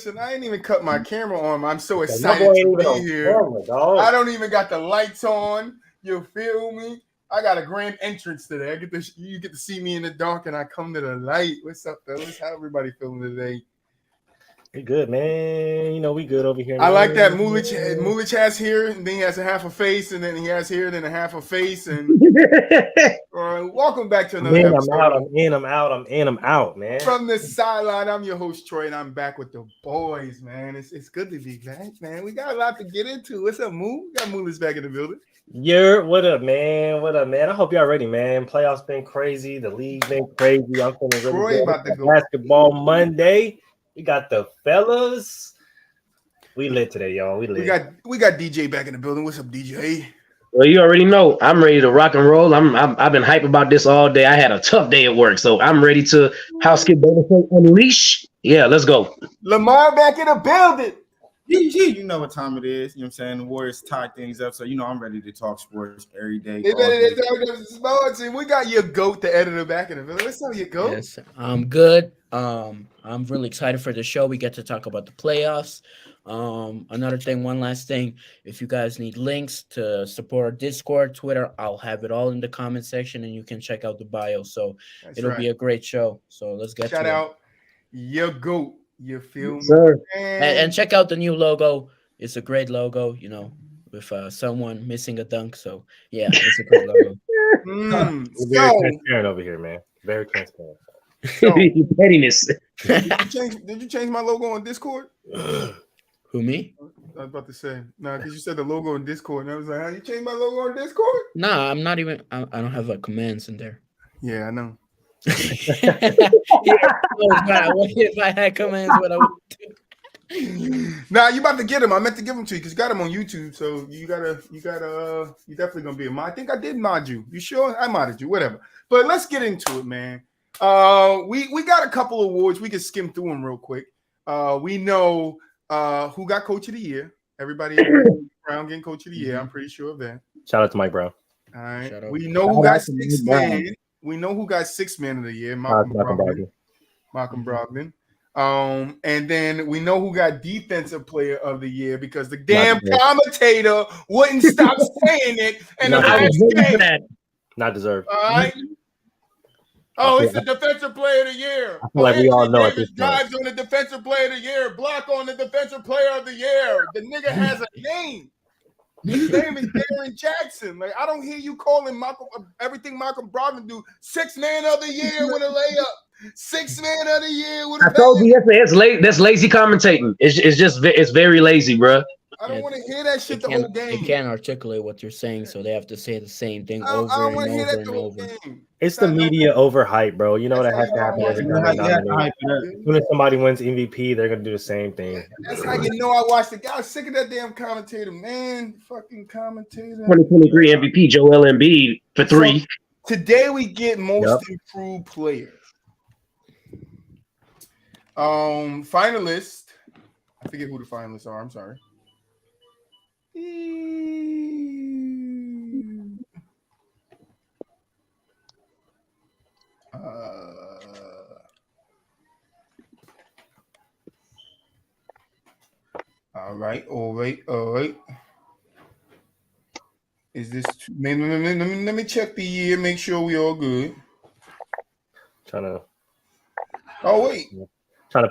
listen, I ain't even cut my camera on. I'm so My excited boy ain't to even be on here. camera, dog. I don't even got the lights on. You feel me? I got a grand entrance today. You get to see me in the dark, and I come to the light. What's up, fellas? How everybody feeling today? We good, man. You know, we good over here. I man. like that Mulich has here, and then he has a half a face, and then he has here, then a half a face, and welcome back to another episode. I'm in, I'm out, man. From the sideline, I'm your host Troy, and I'm back with the boys, man. It's good to be back, man. We got a lot to get into. What's up, Moo? We got Mulich back in the building. What up, man? What up, man? I hope y'all ready, man. Playoffs been crazy. The league been crazy. I'm feeling really Troy good. about to go. Basketball Monday. We got the fellas. We lit today, y'all. We lit. We got DJ back in the building. What's up, DJ? Well, you already know I'm ready to rock and roll. I've been hype about this all day. I had a tough day at work, so I'm ready to house kid unleash. Yeah, let's go. Lamar back in the building. You know what time it is. You know what I'm saying? The Warriors tie things up, so you know I'm ready to talk sports every day. They better talk sports, and we got your goat, the editor, back in the building. What's up, your goat? Yes, I'm good. I'm really excited for the show. We get to talk about the playoffs. Another thing, one last thing. If you guys need links to support our Discord, Twitter, I'll have it all in the comment section, and you can check out the bio. So it'll be a great show. So let's get shout to out your goat. You feel me? Sir. And check out the new logo. It's a great logo, you know, with someone missing a dunk. So yeah, it's a great logo. We're very transparent over here, man. Very transparent. Pettiness. Did you change my logo on Discord? Who, me? I was about to say, because you said the logo on Discord, and I was like, how you change my logo on Discord? Nah, I'm not even. I don't have commands in there. Yeah, I know. If I had commands, what I would do. Nah, you about to get them. I meant to give them to you because you got them on YouTube. So you definitely gonna be a mod. I think I did mod you. You sure? I modded you, whatever. But let's get into it, man. We got a couple awards. We can skim through them real quick. We know who got Coach of the Year. Everybody Brown getting Coach of the Year. I'm pretty sure of that. Shout out to Mike Brown. All right. We know who got sixth man. We know who got sixth man of the year. Malcolm Brogdon. And then we know who got defensive player of the year because the damn commentator wouldn't stop saying it. And Not deserved. All right. Oh, it's the defensive player of the year. I feel like we all know at this point. Drives on the defensive player of the year. Block on the defensive player of the year. The nigga has a name. His name is Darren Jackson. Like, I don't hear you calling everything Malcolm Brogdon do. Sixth man of the year with a layup. Sixth man of the year with a I told you yesterday, that's lazy commentating. It's very lazy, bro. I don't want to hear that shit the whole game. They can't articulate what you're saying, so they have to say the same thing over and over. It's the media overhype, bro. You know that has to happen every time. As soon as somebody wins MVP, they're gonna do the same thing. That's how you know I watched the guy. Sick of that damn commentator, man. Fucking commentator. 2023 MVP Joel Embiid for 3. So, today we get most improved player. Finalist. I forget who the finalists are. I'm sorry. All right. Is this let me check the year, make sure we all good. Trying to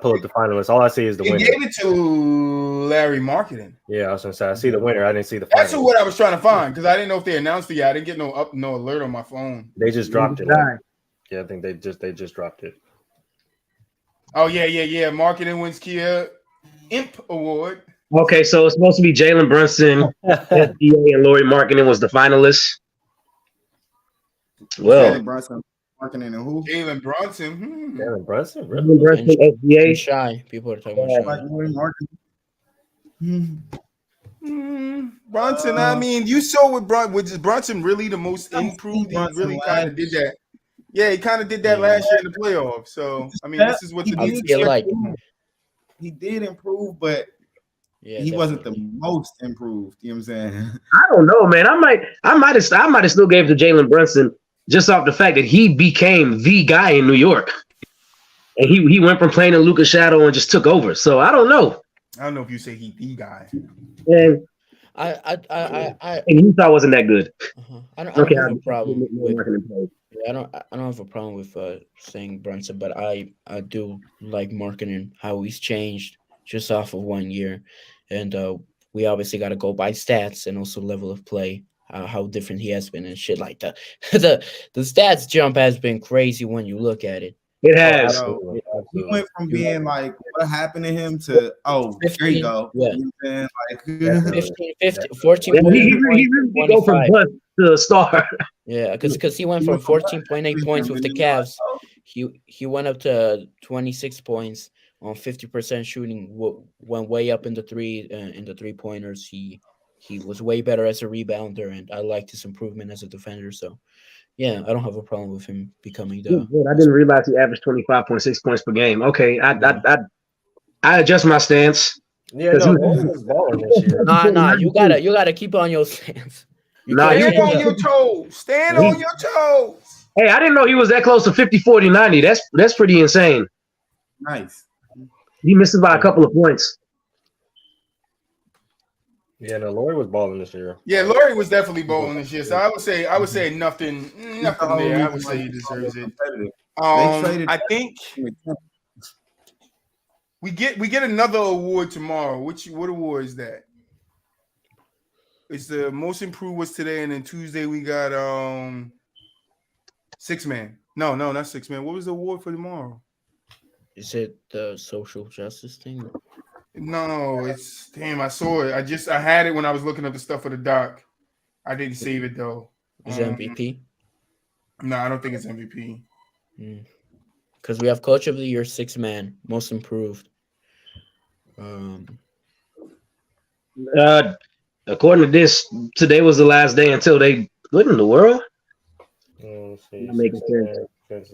pull up the finalists. All I see is the winner. He gave it to Larry Marketing. Yeah, I was gonna say I see the winner. I didn't see the finalists. That's what I was trying to find because I didn't know if they announced it yet. I didn't get no alert on my phone. They just dropped it. Yeah, I think they just dropped it. Oh yeah. Marketing wins Kia Imp Award. Okay, so it's supposed to be Jalen Brunson, SDA, and Laurie Marketing was the finalists. Well, Jalen Brunson, Marketing, and who? Jalen Brunson. Jalen Brunson, really? Jalen Brunson, SDA. Shy. People are talking about Marketing. Brunson, I mean, you saw with Brunson really the most improved. He really kind of did that. Yeah, he kind of did that last year in the playoffs. So, I mean, this is what he did improve, but he wasn't the most improved. You know what I'm saying? I don't know, man. I might have still gave it to Jalen Brunson just off the fact that he became the guy in New York. And he went from playing in Luka's shadow and just took over. So I don't know. I don't know if you say he the guy. And Utah wasn't that good. I don't have a problem with. I don't have a problem with saying Brunson, but I do like marketing how he's changed just off of 1 year, and we obviously got to go by stats and also level of play, how different he has been and shit like that. the stats jump has been crazy when you look at it. It has. Absolutely. He went from being like, what happened to him to, 15, there you go. Yeah. You know like, 15, 14. Yeah, he really go from bust to star. Yeah, because he went from 14.8 points with the Cavs. He went up to 26 points on 50% shooting. Went way up in the three pointers. He was way better as a rebounder, and I liked his improvement as a defender. So. Yeah, I don't have a problem with him becoming the. I didn't realize he averaged 25.6 points per game. Okay, I adjust my stance. Yeah, no, was balling this year. Nah, you gotta keep on your stance. Stand on your toes. Stand on your toes. Hey, I didn't know he was that close to 50, 40, 90. That's pretty insane. Nice. He misses by a couple of points. Yeah, no, Laurie was balling this year. Yeah, Laurie was definitely balling this year. So I would say nothing there. I would say he deserves it. I think we get another award tomorrow. What award is that? It's the most improved was today, and then Tuesday we got six man. No, not six man. What was the award for tomorrow? Is it the social justice thing? No, it's I saw it. I had it when I was looking up the stuff for the doc. I didn't save it though. Is it MVP? No, I don't think it's MVP. Because we have Coach of the Year, 6 man, most improved. According to this, today was the last day until they. What in the world?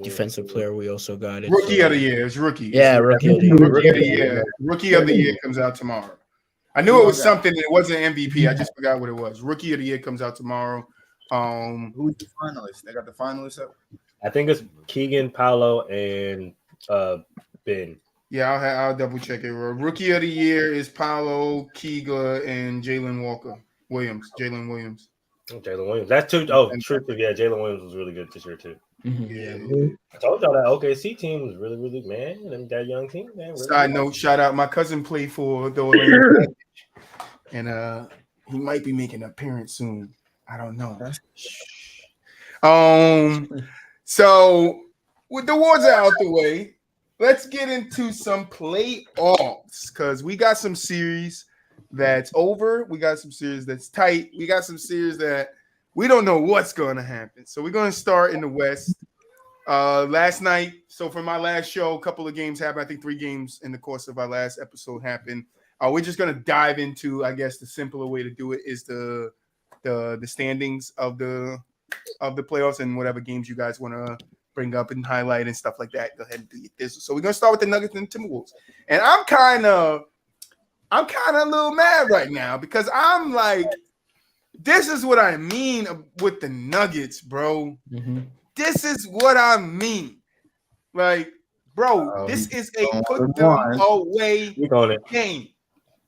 Defensive player, we also got it. Rookie of the year. It's rookie. Yeah, rookie of the year. Rookie of the year. Rookie of the year comes out tomorrow. I knew it was something. It wasn't MVP. I just forgot what it was. Rookie of the year comes out tomorrow. Who's the finalists? They got the finalists up. I think it's Keegan, Paolo, and Ben. Yeah, I'll double check it. Rookie of the year is Paolo, Keegan, and Jalen Williams. Jalen Williams. That's two. Oh, true. Yeah, Jalen Williams was really good this year too. Yeah. I told y'all that OKC team was really, really that young team. Man, really Side note, shout out. My cousin played for the Orlando Magic, and he might be making an appearance soon. I don't know. So with the awards out the way, let's get into some playoffs because we got some series that's over. We got some series that's tight. We got some series that we don't know what's going to happen. So we're going to start in the West. Last night, so for my last show, a couple of games happened. I think 3 games in the course of our last episode happened. We're just going to dive into, I guess, the simpler way to do it is the standings of the playoffs and whatever games you guys want to bring up and highlight and stuff like that. Go ahead and do this. So we're going to start with the Nuggets and Timberwolves. And I'm kind of a little mad right now because I'm like, this is what I mean with the Nuggets, bro. Mm-hmm. This is what I mean. Like, bro, this is a put them away game.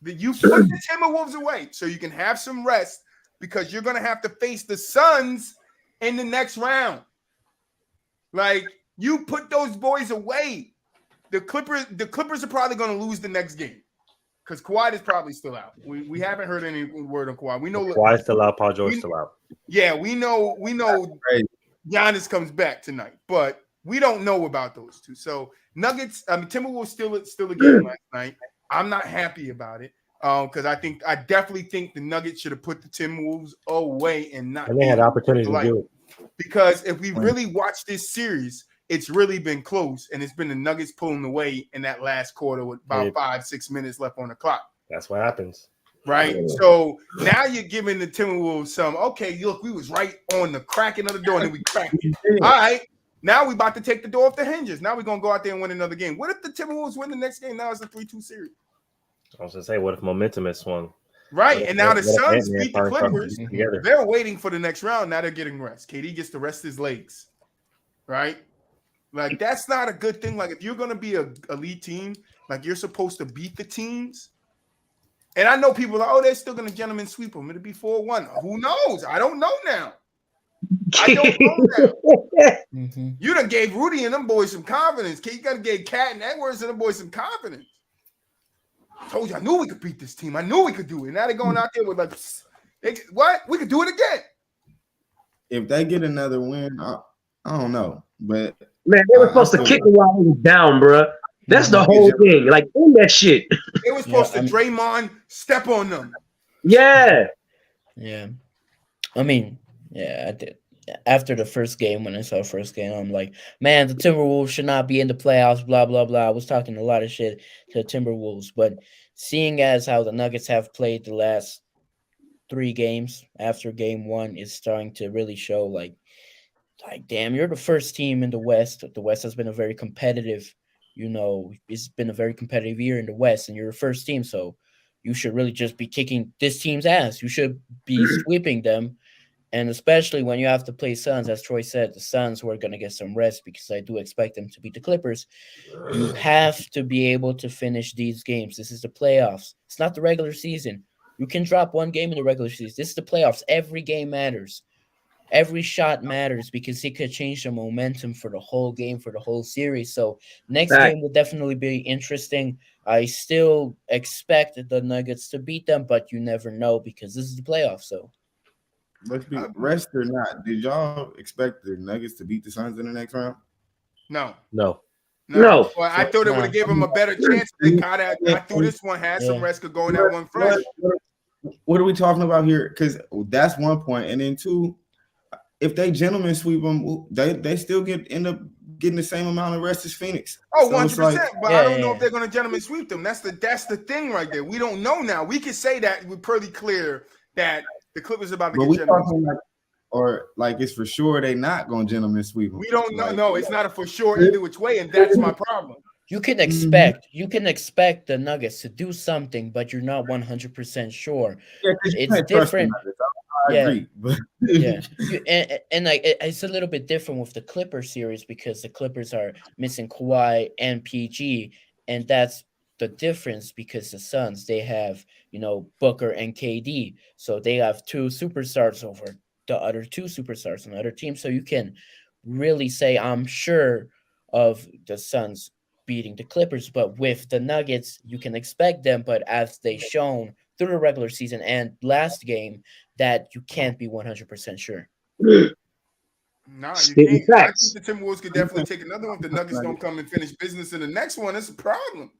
You put the Timberwolves away so you can have some rest because you're going to have to face the Suns in the next round. Like, you put those boys away. The Clippers are probably going to lose the next game. Because Kawhi is probably still out. We haven't heard any word on Kawhi. We know Kawhi's still out. Paul George still out. Yeah, we know Giannis comes back tonight, but we don't know about those two. So Nuggets, Timberwolves still a game last night. I'm not happy about it because I definitely think the Nuggets should have put the Timberwolves away and not. And they had opportunity to do it. Because if we really watch this series, it's really been close, and it's been the Nuggets pulling away in that last quarter with about 5-6 minutes left on the clock. That's what happens. Right? Yeah. So now you're giving the Timberwolves some, okay, look, we was right on the cracking of the door, and then we cracked it. All right, now we about to take the door off the hinges. Now we're going to go out there and win another game. What if the Timberwolves win the next game? Now it's a 3-2 series. I was going to say, what if momentum has swung? Right, and now the Suns beat the Clippers. They're waiting for the next round. Now they're getting rest. KD gets to rest his legs. Right? Like, that's not a good thing. Like, if you're going to be a elite team, like, you're supposed to beat the teams. And I know people are like, oh, they're still going to gentleman sweep them. It'll be 4-1. Who knows? I don't know now. I don't know now. You done gave Rudy and them boys some confidence. You got to give Cat and Edwards and them boys some confidence. I told you, I knew we could beat this team. I knew we could do it. Now they're going out there with like, what? We could do it again. If they get another win, I don't know. But man, they were supposed to kick it while he was down, bro. That's the whole thing. Like, in that shit. They were supposed to Draymond step on them. Yeah. Yeah. I mean, yeah, I did. After the first game, when I saw the first game, I'm like, man, the Timberwolves should not be in the playoffs, blah, blah, blah. I was talking a lot of shit to the Timberwolves. But seeing as how the Nuggets have played the last 3 games after game 1 is starting to really show, like, damn, you're the first team in the West. The West has been a very competitive, it's been a very competitive year in the West, and you're the first team, so you should really just be kicking this team's ass. You should be sweeping them. And especially when you have to play Suns, as Troy said, the Suns were going to get some rest because I do expect them to beat the Clippers. You have to be able to finish these games. This is the playoffs. It's not the regular season. You can drop one game in the regular season. This is the playoffs. Every game matters. Every shot matters because it could change the momentum for the whole game, for the whole series. So next game will definitely be interesting. I still expect the Nuggets to beat them, but you never know because this is the playoffs. So. Let's be rest or not. Did y'all expect the Nuggets to beat the Suns in the next round? No. No. Well, I thought it would have given them a better chance. They got through this one, had some rest, could go in that one fresh. What are we talking about here? Because that's one point. And then 2, if they gentlemen sweep them, they still end up getting the same amount of rest as Phoenix. Oh, 100%. But I don't know if they're going to gentlemen sweep them. That's the thing right there. We don't know now. We can say that we're pretty clear that the Clippers are about to get gentlemen. Like it's for sure they not going to gentlemen sweep them. We don't know. No, it's not a for sure either which way, and that's my problem. You can expect the Nuggets to do something, but you're not 100% sure. Yeah, it's different. I agree. Yeah. And like it's a little bit different with the Clippers series because the Clippers are missing Kawhi and PG, and that's the difference because the Suns, they have, Booker and KD. So they have 2 superstars over the other 2 superstars on the other team. So you can really say, I'm sure of the Suns beating the Clippers, but with the Nuggets, you can expect them. But as they shown through the regular season and last game, that you can't be 100% sure. No, you can't. I think the Timberwolves could definitely take another one. If the Nuggets don't come and finish business in the next one, it's a problem.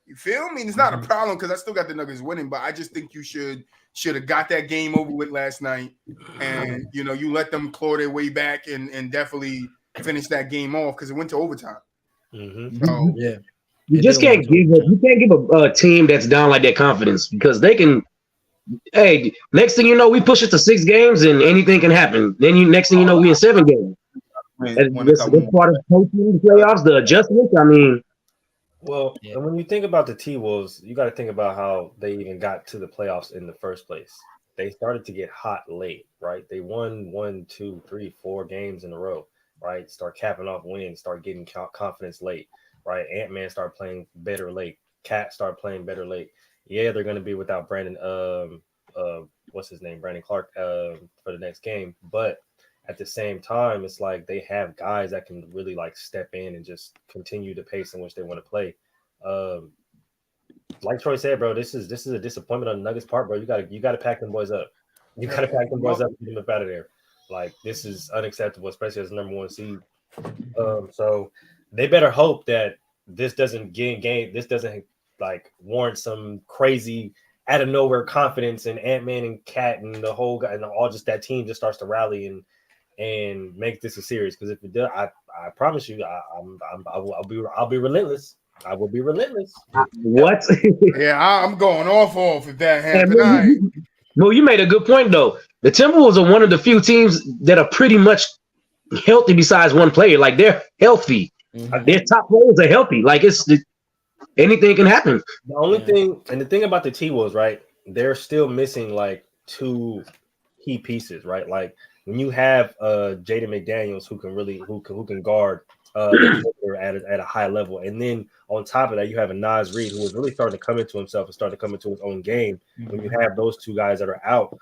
You feel me? It's not a problem because I still got the Nuggets winning, but I just think you should have got that game over with last night, and you let them claw their way back and definitely finish that game off because it went to overtime. So yeah, you just can't give a team that's down like that confidence because they can. Hey, next thing you know, we push it to 6 games and anything can happen. Then next thing you know, we in 7 games. That's part of coaching the playoffs, the adjustments. I mean. Well, and when you think about the T-Wolves, you got to think about how they even got to the playoffs in the first place. They started to get hot late, right? They won 1, 2, 3, 4 games in a row, right? Start capping off wins, start getting confidence late, right? Ant-Man started playing better late. Cat started playing better late. Yeah, they're going to be without Brandon, what's his name? Brandon Clark for the next game. But at the same time, it's like they have guys that can really like step in and just continue the pace in which they want to play. Like Troy said, bro, this is a disappointment on the Nuggets part, bro. You gotta pack them boys up. You gotta pack them boys up and get them up out of there. Like this is unacceptable, especially as the number 1 seed. So they better hope that this doesn't like warrant some crazy out of nowhere confidence in Ant-Man and Cat and the whole guy and all just that team just starts to rally and make this a series. Because if it does, I promise you, I'll be relentless. I will be relentless. What? Yeah, I'm going off if that happens. No, you made a good point though. The Timberwolves are one of the few teams that are pretty much healthy besides one player. Like they're healthy. Their top players are healthy. Like anything can happen. The only thing, and the thing about the T-Wolves, right? They're still missing like 2 key pieces, right? Like when you have Jaden McDaniels who can guard at a high level. And then on top of that, you have a Nas Reed who was really starting to come into himself and start to come into his own game. When you have those two guys that are out,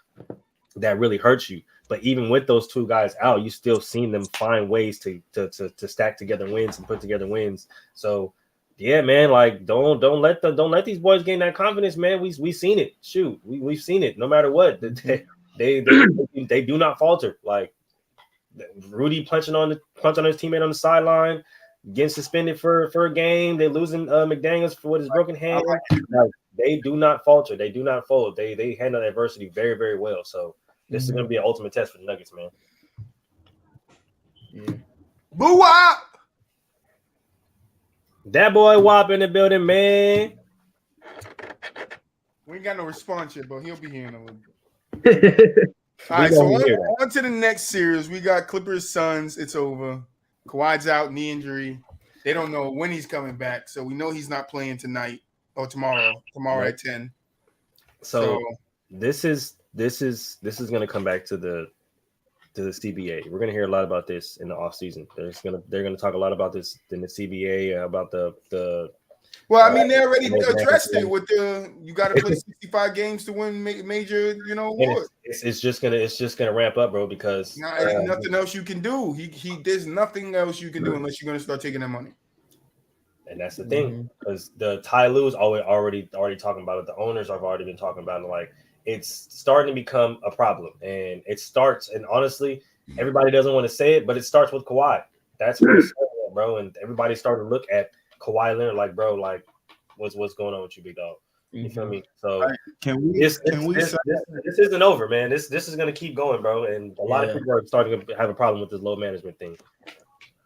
that really hurts you. But even with those two guys out, you still seen them find ways to stack together wins and put together wins. So yeah, man, like don't let these boys gain that confidence, man. We seen it. Shoot, we've seen it. No matter what, they do not falter. Like Rudy punching on his teammate on the sideline, getting suspended for a game. They're losing McDaniels for his broken hand. Like, they do not falter. They do not fold. They handle adversity very, very well. So this is going to be an ultimate test for the Nuggets, man. Yeah. Boo wop! That boy Wop in the building, man. We ain't got no response yet, but he'll be here in a little bit. All right, so on to the next series. We got Clippers Suns. It's over. Kawhi's out, knee injury. They don't know when he's coming back, so we know he's not playing tonight or tomorrow. Tomorrow at 10. So this is going to come back to the CBA. We're going to hear a lot about this in the offseason. They're going to talk a lot about this in the CBA about the. Well, I mean, they already addressed it with you got to play 65 games to win major, awards. It's just gonna ramp up, bro. Because there's nothing else you can do. There's nothing else you can do unless you're gonna start taking that money. And that's the thing, because the Ty Lue's already talking about it. The owners have already been talking about it. Like, it's starting to become a problem, and it starts. And honestly, everybody doesn't want to say it, but it starts with Kawhi. That's where it's starting, bro. And everybody's starting to look at Kawhi Leonard like, bro, like, what's going on with you, big dog? You feel me? So this isn't over, man. This is gonna keep going, bro. And a lot of people are starting to have a problem with this low management thing.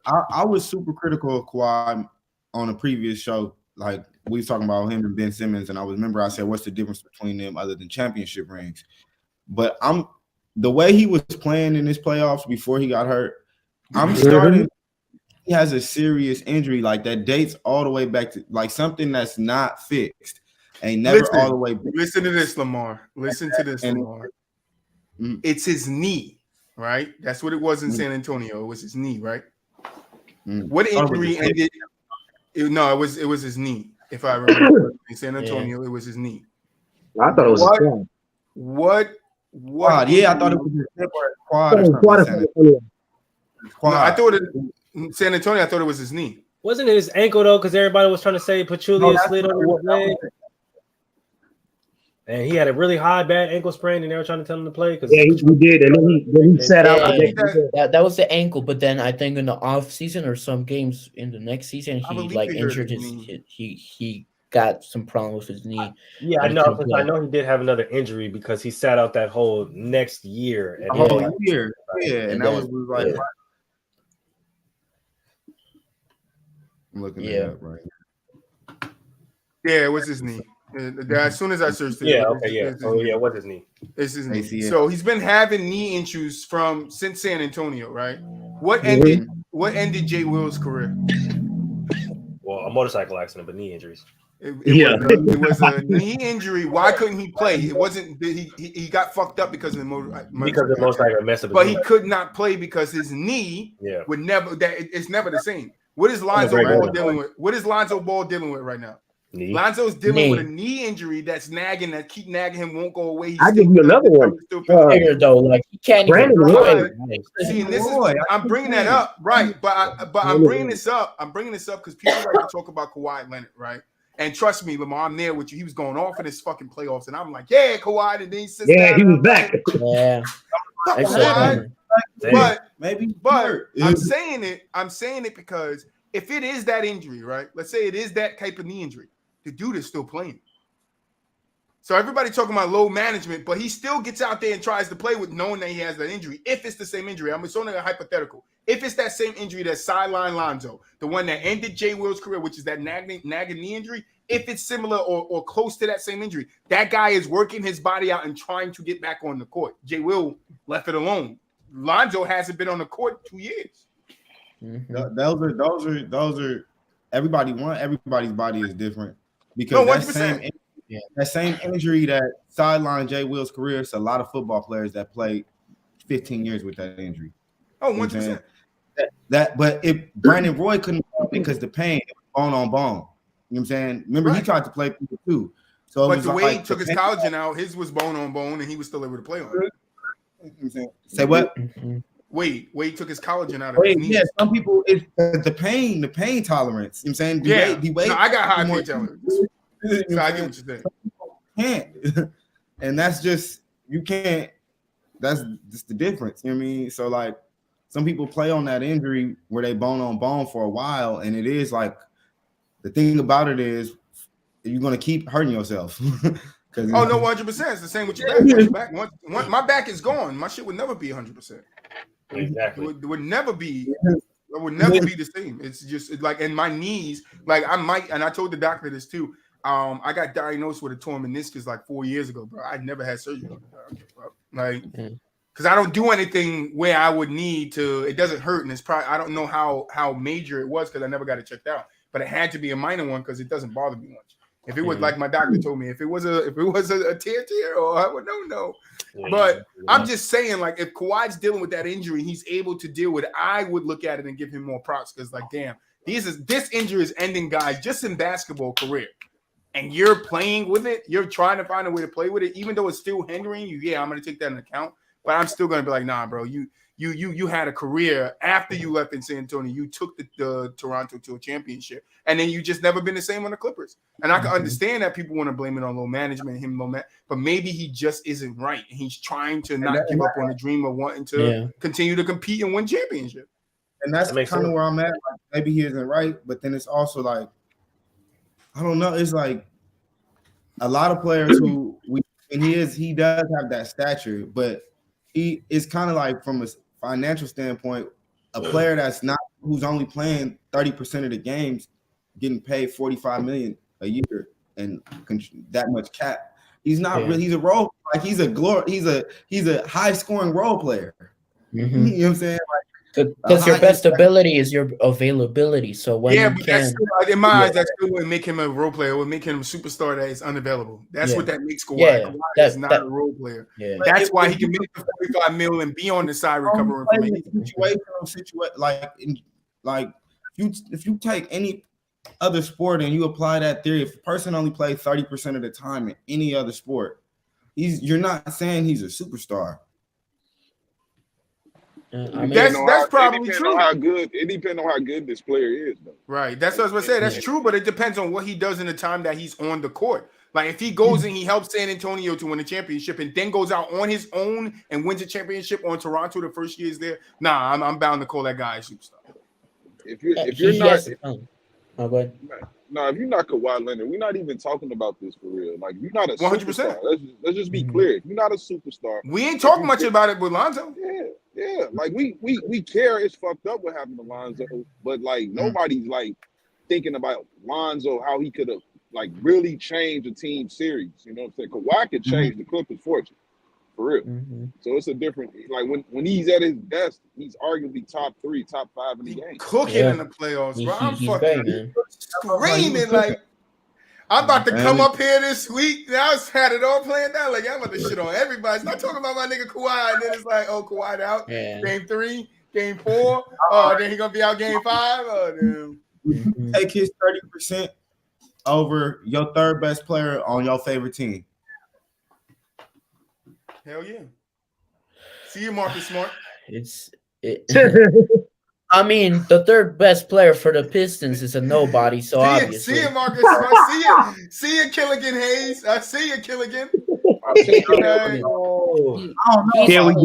I was super critical of Kawhi on a previous show. Like, we was talking about him and Ben Simmons, and I said, what's the difference between them other than championship rings? But the way he was playing in his playoffs before he got hurt, I'm starting. He has a serious injury like that dates all the way back to like something that's not fixed. Ain't never all the way back. Listen to this, Lamar. Listen to this, Lamar. It's his knee, right? That's what it was in San Antonio. It was his knee, right? What injury ended? No, it was his knee. If I remember in San Antonio, it was his knee. I thought it was his What? Yeah, I thought it was his quad or something. No, I thought in San Antonio, I thought it was his knee. Wasn't it his ankle though? Because everybody was trying to say Pachulia slid over his leg, and he had a really high bad ankle sprain, and they were trying to tell him to play. Yeah, he did, and then he sat out. That was the ankle, but then I think in the off season or some games in the next season, he like injured his. He got some problem with his knee. Yeah, I know he did have another injury because he sat out that whole next year. And whole year, and that was like. Yeah. I'm looking it up right now. Yeah, it was his knee. As soon as I searched it. What's his knee? It's his knee. So he's been having knee issues since San Antonio, right? What ended Jay Will's career? Well, a motorcycle accident, but knee injuries. It was a knee injury. Why couldn't he play? It wasn't he got fucked up because of the motorcycle mess up. But he could not play because his knee would never. It's never the same. What is Lonzo Ball dealing with? What is Lonzo Ball dealing with right now? Knee. Lonzo's dealing with a knee injury that's nagging, that keep nagging him, won't go away. I give you another one. Though, like he can't even. See, and I'm bringing that up, right? But I'm bringing this up. I'm bringing this up because people like to talk about Kawhi Leonard, right? And trust me, Lamar, I'm there with you. He was going off in his fucking playoffs, and I'm like, yeah, Kawhi. And then he sits down. He was back. Yeah. But I'm saying it because if it is that injury, right? Let's say it is that type of knee injury, the dude is still playing. So everybody talking about low management, but he still gets out there and tries to play with knowing that he has that injury. If it's the same injury, it's only a hypothetical. If it's that same injury that sidelined Lonzo, the one that ended Jay Will's career, which is that nagging knee injury, if it's similar or close to that same injury, that guy is working his body out and trying to get back on the court. Jay Will left it alone. Lonzo hasn't been on the court 2 years. Mm-hmm. Those are everybody's body is different because that same injury that sidelined Jay Will's career, it's a lot of football players that played 15 years with that injury. Oh, 100%. But if Brandon Roy couldn't because the pain bone on bone. You know what I'm saying? Remember, he tried to play people too. So but the way he took his collagen out, his was bone on bone, and he was still able to play on it. You know what I'm saying? Say what? Wade took his collagen out of his knees. Yeah, some people it's the pain tolerance. You know what I'm saying? No, I got high pain tolerance. So I get what you're saying. Can't. And that's just you can't. That's just the difference. You know what I mean? So like some people play on that injury where they bone on bone for a while, and it is like the thing about it is you're gonna keep hurting yourself. Oh no, 100%. It's the same with your back. Once my back is gone, my shit would never be 100%. Exactly. It would never be. It would never be the same. It's just like, and my knees, like I might, and I told the doctor this too. I got diagnosed with a torn meniscus like 4 years ago, bro. I never had surgery on it, like, because I don't do anything where I would need to. It doesn't hurt, and it's probably I don't know how major it was because I never got it checked out. But it had to be a minor one because it doesn't bother me much. If it was like my doctor told me, if it was a tear, or I would no. But I'm just saying, like, if Kawhi's dealing with that injury, he's able to deal with it. I would look at it and give him more props because, like, damn, this injury is ending guys just in basketball career, and you're playing with it. You're trying to find a way to play with it, even though it's still hindering you. Yeah, I'm gonna take that into account, but I'm still gonna be like, nah, bro, you had a career after you left in San Antonio. You took the Toronto to a championship, and then you just never been the same on the Clippers. And I can understand that people want to blame it on low management, but maybe he just isn't right, and he's trying to not give up on the dream of wanting to continue to compete and win championship. And that's kind of where I'm at. Like, maybe he isn't right, but then it's also like, I don't know. It's like a lot of players he does have that stature, but he is kind of like from a financial standpoint, a player who's only playing 30% of the games, getting paid $45 million a year and that much cap. He's not really. He's a role. Like he's a high scoring role player. You know what I'm saying? Because your best ability is your availability. So when that's still, in my eyes, that still wouldn't make him a role player. It would make him a superstar that is unavailable. That's what that makes Kawhi. Kawhi is not a role player. That's why he can make the $45 million and be on the side recovering from any situation. Like if you take any other sport and you apply that theory, if a person only plays 30% of the time in any other sport, you're not saying he's a superstar. I mean, that's probably true. It depends on how good this player is, though. Right. That's what I was going to say. That's true, but it depends on what he does in the time that he's on the court. Like if he goes and he helps San Antonio to win a championship and then goes out on his own and wins a championship on Toronto the first year he's there, I'm bound to call that guy a superstar. If you're not, if you're not Kawhi Leonard, we're not even talking about this for real. Like you're not a 100%. superstar. Let's just be clear. If you're not a superstar, we ain't talking much about it with Lonzo. Yeah. Like we care. It's fucked up what happened to Lonzo, but like nobody's like thinking about Lonzo how he could have like really changed a team series. You know what I'm saying? Kawhi could change the Clippers' fortune. For real. So it's a different, like when he's at his best, he's arguably top 3, top 5 in the game. Cooking in the playoffs, bro. I'm fucking screaming like I'm about to come up here this week. I had it all planned out. Like, I'm about to shit on everybody. It's not talking about my nigga Kawhi, and then it's like, oh, Kawhi out. Game 3, game 4. Oh, then he gonna be out game 5. Oh, damn. Take his 30% over your third best player on your favorite team. Hell yeah. See you, Marcus Smart. I mean, the third best player for the Pistons is a nobody, so obviously. See you, Marcus Smart. See you, Killigan Hayes. I see you, Killigan. He's the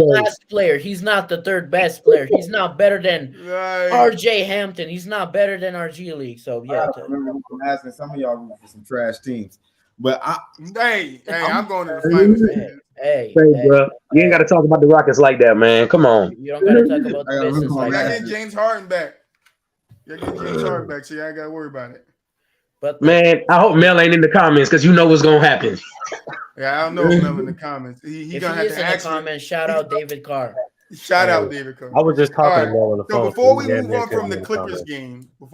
last player. He's not the third best player. He's not better than RJ Hampton. He's not better than RG League. So yeah. I remember asking some of y'all for some trash teams. But I'm going to the finals. Hey, bro. You ain't got to talk about the Rockets like that, man. Come on. You don't got to talk about the business like that. Y'all getting James Harden back. So y'all ain't got to worry about it. But man, I hope Mel ain't in the comments because you know what's gonna happen. Yeah, I don't know Mel in the comments. He gonna have to in the comments. Shout out David Carr. Shout out David Carr. I was just talking about on the phone. So before we move on from the Clippers game, I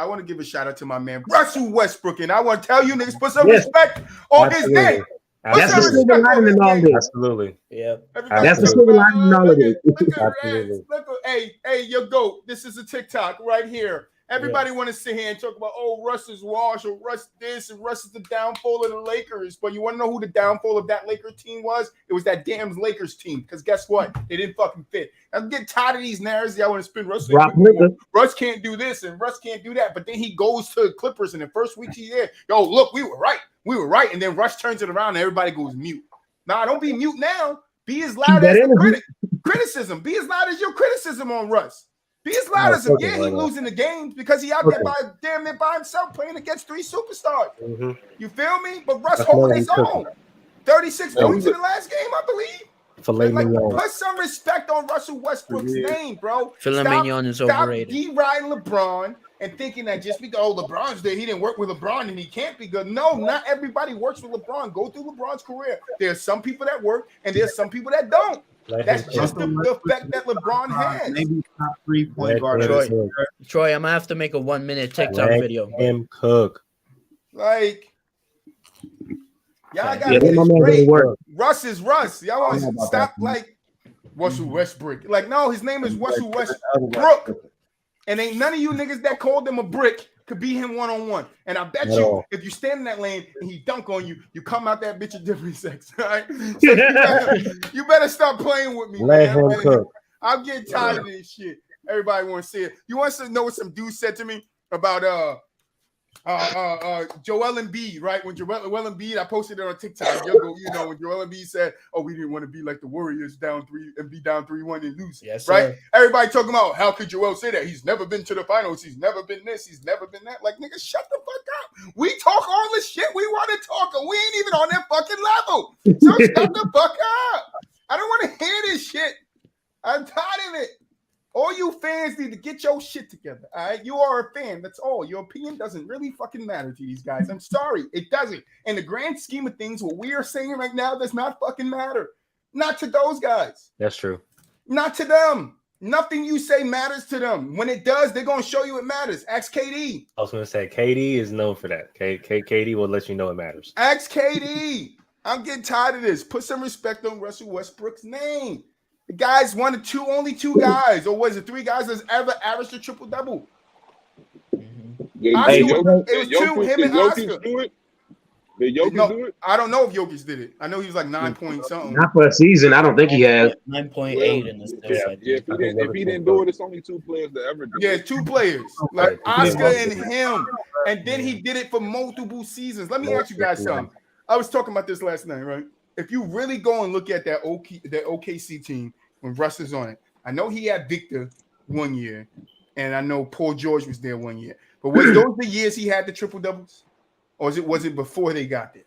want to give a shout out to my man Russell Westbrook, and I want to tell you niggas put some respect on his name. That's the silver lining in all this. Absolutely. Yeah. That's the silver lining in all of this. Absolutely. hey, your GOAT. This is a TikTok right here. Everybody want to sit here and talk about, oh, Russ is washed or Russ this and Russ is the downfall of the Lakers. But you want to know who the downfall of that Lakers team was? It was that damn Lakers team. Because guess what? They didn't fucking fit. I'm getting tired of these narratives. Y'all want to spin Russ. Russ can't do this and Russ can't do that. But then he goes to the Clippers in the first week he's there. Yo, look, we were right. We were right. And then Russ turns it around and everybody goes mute. Nah, don't be mute now. Be as loud as the criticism. Be as loud as your criticism on Russ. Be as loud as him. Yeah, he's losing the games because he out there by damn near by himself playing against 3 superstars. Mm-hmm. You feel me? But Russ holding his own. 36 points in the last game, I believe. Like, put some respect on Russell Westbrook's name, bro. Filet mignon is overrated. Stop deriding LeBron and thinking that just because LeBron's there, he didn't work with LeBron and he can't be good. No, not everybody works with LeBron. Go through LeBron's career. There's some people that work and there's some people that don't. That's just the effect that LeBron has. Maybe top 3 point guard. Troy, I'm gonna have to make a 1-minute TikTok video. Him cook. Like, y'all got Russ is Russ. Y'all always stop like Russell Westbrook. Like, no, his name is Russell Westbrook. And ain't none of you niggas that called him a brick could beat him one-on-one. And I bet you, if you stand in that lane and he dunk on you, you come out that bitch a different sex. All right? So you better stop playing with me, man. I'm getting tired of this shit. Everybody wants to see it. You want to know what some dude said to me about Joel Embiid, right? When Joel Embiid, I posted it on TikTok. You know, when Joel Embiid said, "Oh, we didn't want to be like the Warriors down 3 and be down 3-1 and lose." Yes, right? Sir. Everybody talking about how could Joel say that? He's never been to the finals. He's never been this. He's never been that. Like, nigga, shut the fuck up. We talk all the shit we want to talk, and we ain't even on that fucking level. So shut the fuck up. I don't want to hear this shit. I'm tired of it. All you fans need to get your shit together. All right, you are a fan. That's all. Your opinion doesn't really fucking matter to these guys. I'm sorry, it doesn't. In the grand scheme of things, what we are saying right now does not fucking matter. Not to those guys. That's true. Not to them. Nothing you say matters to them. When it does, they're gonna show you it matters. Ask KD. I was gonna say KD is known for that. KD will let you know it matters. Ask KD. I'm getting tired of this. Put some respect on Russell Westbrook's name. The guy's only two guys, or was it 3 guys that's ever averaged a triple-double? Did Jokic do it? I don't know if Jokic did it. I know he was like 9 point something. Not for a season. I don't think he has. 9.8 in this. If he didn't do it, it's only 2 players that ever do it. Yeah, 2 players. Like Oscar and him. And then he did it for multiple seasons. Let me ask you guys something. I was talking about this last night, right? If you really go and look at that OKC team when Russ is on it, I know he had Victor 1 year, and I know Paul George was there 1 year. But was those the years he had the triple doubles, or was it before they got there?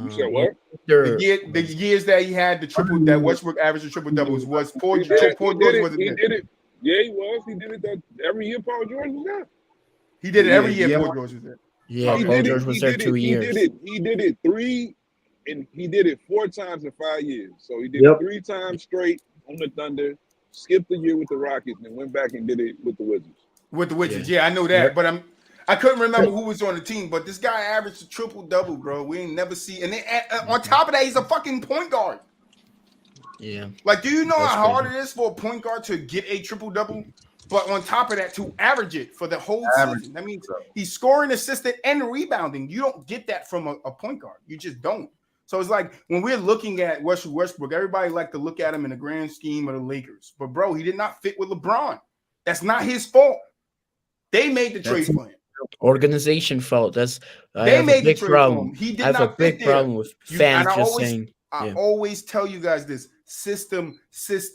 You said what? The years that he had the triple that Westbrook averaged the triple doubles was Paul George. He did it. Yeah, he was. He did it that every year. Paul George was there. He did it every year. Paul George was there. Yeah, Paul George was there 2 years. He did it 3. And he did it 4 times in 5 years. So he did it 3 times straight on the Thunder, skipped the year with the Rockets, and went back and did it with the Wizards. Yeah, I know that. But I couldn't remember who was on the team. But this guy averaged a triple-double, bro. We ain't never see. And then, on top of that, he's a fucking point guard. Yeah. Like, do you know how hard it is for a point guard to get a triple-double? But on top of that, to average it for the whole season. That means he's scoring, assisting, and rebounding. You don't get that from a point guard. You just don't. So it's like when we're looking at Russell Westbrook, everybody like to look at him in the grand scheme of the Lakers. But, bro, he did not fit with LeBron. That's not his fault. They made the trade for him. Organization fault. They made the trade for him. He did I have not a big problem with fans just saying. I always tell you guys this. System, because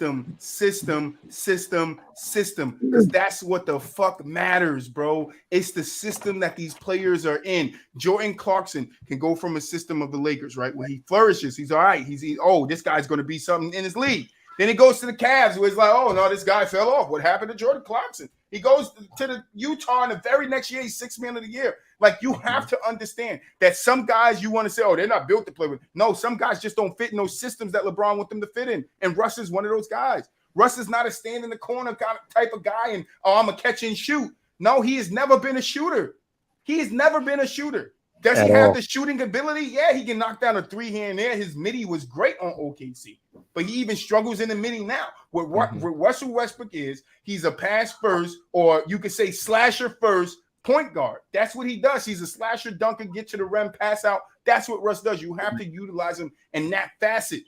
that's what the fuck matters, bro. It's the system that these players are in. Jordan Clarkson can go from a system of the Lakers, right, where he flourishes. He's all right. This guy's going to be something in his league. Then he goes to the Cavs, where it's like, oh, no, this guy fell off. What happened to Jordan Clarkson? He goes to the Utah, and the very next year, he's 6th man of the year. Like, you have to understand that some guys you want to say, oh, they're not built to play with. No, some guys just don't fit in those systems that LeBron want them to fit in. And Russ is one of those guys. Russ is not a stand in the corner type of guy and, oh, I'm a catch and shoot. No, he has never been a shooter. He has never been a shooter. Does he At have all. the shooting ability? Yeah, he can knock down a three here and there. His midi was great on OKC, but he even struggles in the midi now. What Russell Westbrook is, he's a pass first, or you could say slasher first point guard. That's what he does. He's a slasher dunker, get to the rim, pass out. That's what Russ does. You have to utilize him in that facet.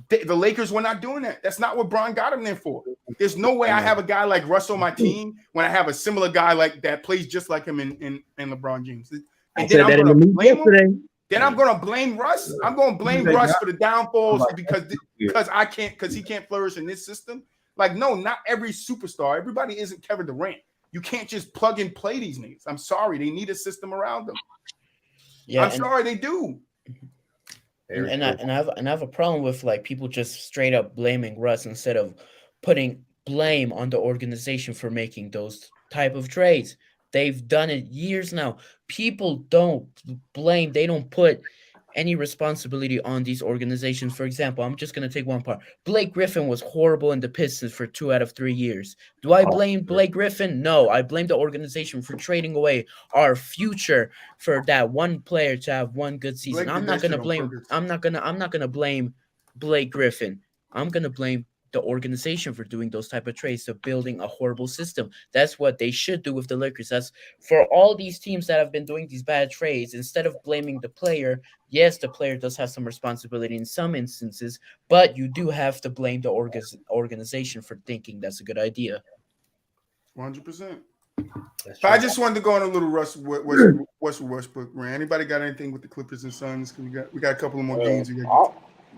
The Lakers were not doing that. That's not what Bron got him there for. There's no way I have a guy like Russ on my team when I have a similar guy like that plays just like him in LeBron James. I And said then that I'm in the going to meeting blame him. yesterday. Then I'm going to blame Russ. I'm going to blame Russ for the downfalls because he can't flourish in this system. Like, no, not every superstar. Everybody isn't Kevin Durant. You can't just plug and play these niggas. I'm sorry. They need a system around them. Yeah, I'm sorry they do. And I have a problem with like people just straight up blaming Russ instead of putting blame on the organization for making those type of trades. They've done it years now. People don't blame. They don't put any responsibility on these organizations. For example, I'm just going to take one part. Blake Griffin was horrible in the Pistons for 2 out of 3 years. Do I blame Blake Griffin? No, I blame the organization for trading away our future for that one player to have one good season. I'm not going to blame Blake Griffin. I'm going to blame the organization for doing those type of trades, to building a horrible system. That's what they should do with the Lakers. That's for all these teams that have been doing these bad trades. Instead of blaming the player, yes, the player does have some responsibility in some instances, but you do have to blame the organization for thinking that's a good idea. 100%. I just wanted to go on a little Westbrook rant. Anybody got anything with the Clippers and Suns? We got a couple of more games.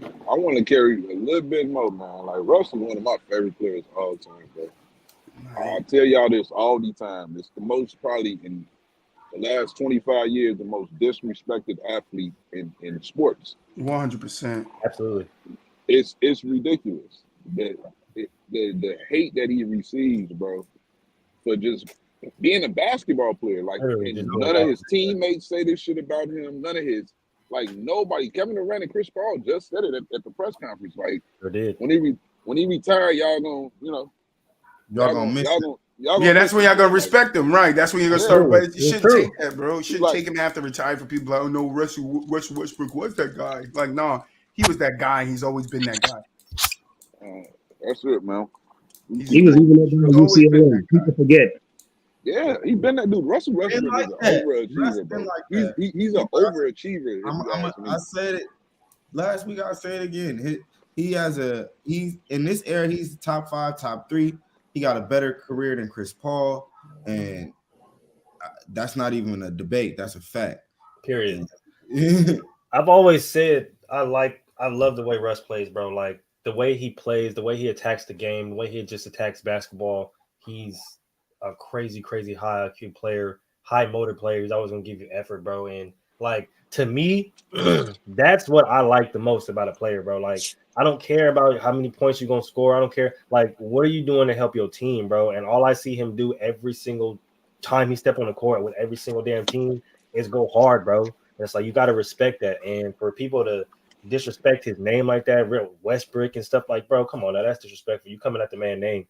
I want to carry a little bit more, man. Like, Russ is one of my favorite players of all time, bro. I tell y'all this all the time. It's the most, probably in the last 25 years, the most disrespected athlete in sports. 100%. Absolutely. It's ridiculous. The hate that he receives, bro, for just being a basketball player. Like, and none of his teammates say this shit about him. None of his, like, nobody. Kevin Durant and Chris Paul just said it at the press conference. Like, when he retired, y'all gonna, y'all gonna miss it. Yeah, that's when y'all gonna respect him, right? That's when you're gonna start. But you shouldn't take that, bro. You shouldn't take him after retire for people like, oh no, Russell Westbrook was that guy. Like, no, he was that guy. He's always been that guy. That's it, man. He was even at UCLA. People forget. Yeah, he's been that dude. Russell Westbrook is an overachiever, bro. He's an overachiever. I said it last week. I'll say it again. He's in this era. He's top 5, top 3. He got a better career than Chris Paul, and that's not even a debate. That's a fact. Period. I've always said I love the way Russ plays, bro. Like, the way he plays, the way he attacks the game, the way he just attacks basketball. He's a crazy, crazy high IQ player, high motor player. He's always gonna give you effort, bro. And like, to me, that's what I like the most about a player, bro. Like, I don't care about how many points you're gonna score. I don't care. Like, what are you doing to help your team, bro? And all I see him do every single time he step on the court with every single damn team is go hard, bro. And it's like, you got to respect that. And for people to disrespect his name like that, real Westbrook and stuff, like, bro, come on, now that's disrespectful. You coming at the man's name,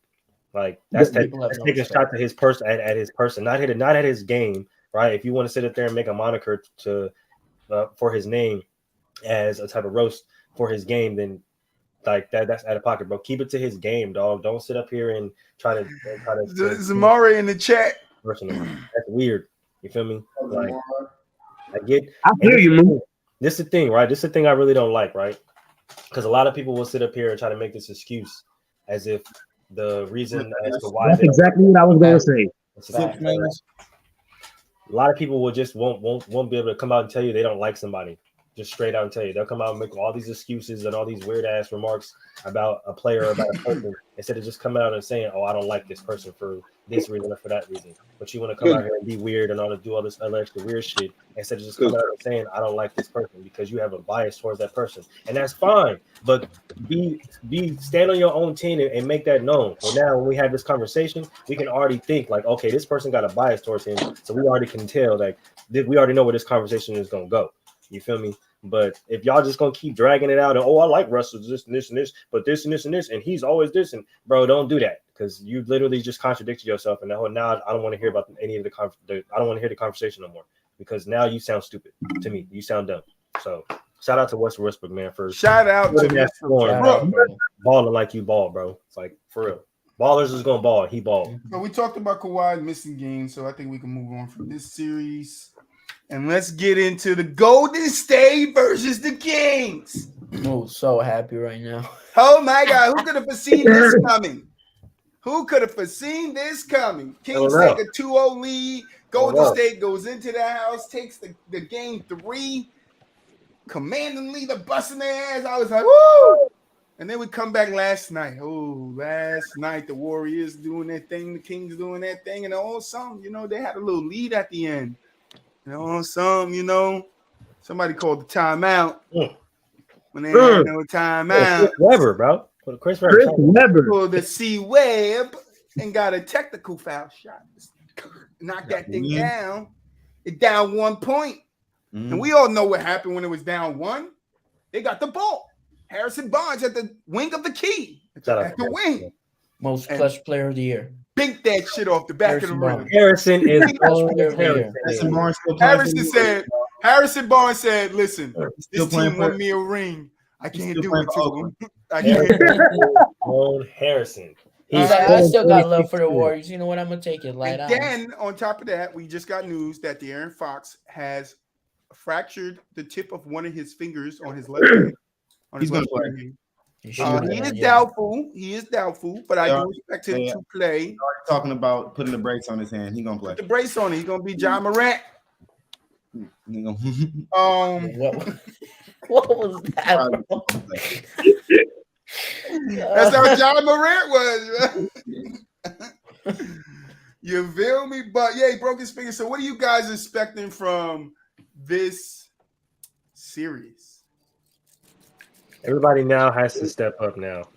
like, that's taking a shot to his person, at his person, not at his game, right? If you want to sit up there and make a moniker to for his name as a type of roast for his game, then like that's out of pocket, bro. Keep it to his game, dog. Don't sit up here and try to Zamari in the chat. Personally, that's weird. You feel me? Like, I hear you, man. This is the thing, right? This is the thing I really don't like, right? Because a lot of people will sit up here and try to make this excuse as if the reason as to why. That's exactly what I was going to say. A lot of people will just won't be able to come out and tell you they don't like somebody. Just straight out and tell you. They'll come out and make all these excuses and all these weird ass remarks about a player or about a person instead of just coming out and saying, "Oh, I don't like this person for this reason or for that reason." But you want to come out here and be weird and do all this other extra weird shit instead of just coming out and saying, "I don't like this person," because you have a bias towards that person, and that's fine. But stand on your own team and make that known. So now when we have this conversation, we can already think like, okay, this person got a bias towards him, so we already can tell like we already know where this conversation is gonna go. You feel me? But if y'all just gonna keep dragging it out and I like Russell this and this and this, but this and this and this, and he's always this, and bro, don't do that because you literally just contradicted yourself. And now I don't want to hear about any of I don't want to hear the conversation no more. because now you sound stupid to me. You sound dumb. So shout out to Russell Westbrook, man, for Shout out to that Mr. scoring, Shout bro. out, bro. Balling like you ball, bro. It's like for real. Ballers is gonna ball. He balled. So we talked about Kawhi missing games, so I think we can move on from this series. And let's get into the Golden State versus the Kings. Oh, so happy right now. Oh my God, who could have foreseen this coming? Who could have foreseen this coming? Kings take a 2-0 lead. Golden State goes into the house, takes the game 3. Commandingly, they're busting their ass. I was like, woo! And then we come back last night. Oh, last night the Warriors doing their thing, the Kings doing their thing, and all some, they had a little lead at the end. Somebody called the timeout. When they had no timeout. Chris Webber, bro. Chris Webber. Pulled the C-Web and got a technical foul shot. Knocked that thing down. It down 1 point. And we all know what happened when it was down 1. They got the ball. Harrison Barnes at the wing of the key. At the wing. Most clutch player of the year. Bink that shit off the back of the rim. Harrison is Harrison Barnes said, listen, this team won me a ring. I can't do it to him. I can't. Harrison. I still got love for the Warriors. You know what? I'm going to take it light out. Then, on top of that, we just got news that De'Aaron Fox has fractured the tip of one of his fingers on his left leg. He's going to play. He is doubtful. He is doubtful, but I do expect him to play. Talking about putting the brace on his hand. He's going to play. Put the brace on it. He's going to be John Morant. What was that? That's how John Morant was. You feel me? But yeah, he broke his finger. So what are you guys expecting from this series? Everybody now has to step up now.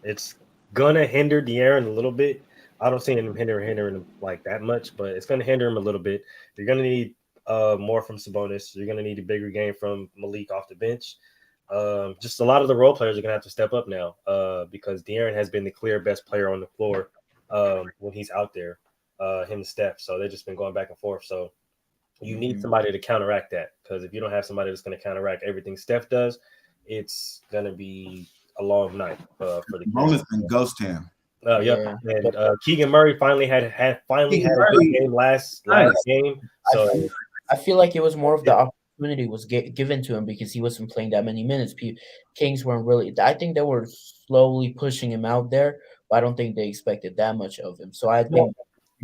It's gonna hinder De'Aaron a little bit. I don't see him hindering him like that much, but it's gonna hinder him a little bit. You're gonna need more from Sabonis. You're gonna need a bigger game from Malik off the bench. Just a lot of the role players are gonna have to step up now because De'Aaron has been the clear best player on the floor when he's out there. Him and Steph, so they've just been going back and forth. So you need somebody to counteract that, because if you don't have somebody that's going to counteract everything Steph does, it's going to be a long night for the Bonus and Ghost Town. Yep. And Keegan Murray finally had a good game last game. So I feel like it was more of the opportunity was given to him because he wasn't playing that many minutes. Kings weren't really. I think they were slowly pushing him out there, but I don't think they expected that much of him. So I think.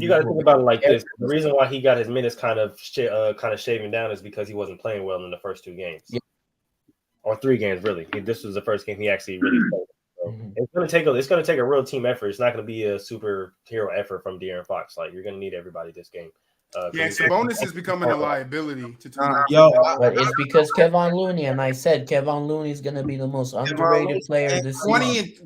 You got to think about it like this. The reason why he got his minutes kind of shaving down is because he wasn't playing well in the first 2 games. Yeah. Or 3 games, really. This was the first game he actually really played. So it's gonna take a real team effort. It's not gonna be a superhero effort from De'Aaron Fox. Like, you're gonna need everybody this game. Sabonis is becoming a liability to team. But it's because Kevon Looney, and I said Kevon Looney is gonna be the most underrated player this 20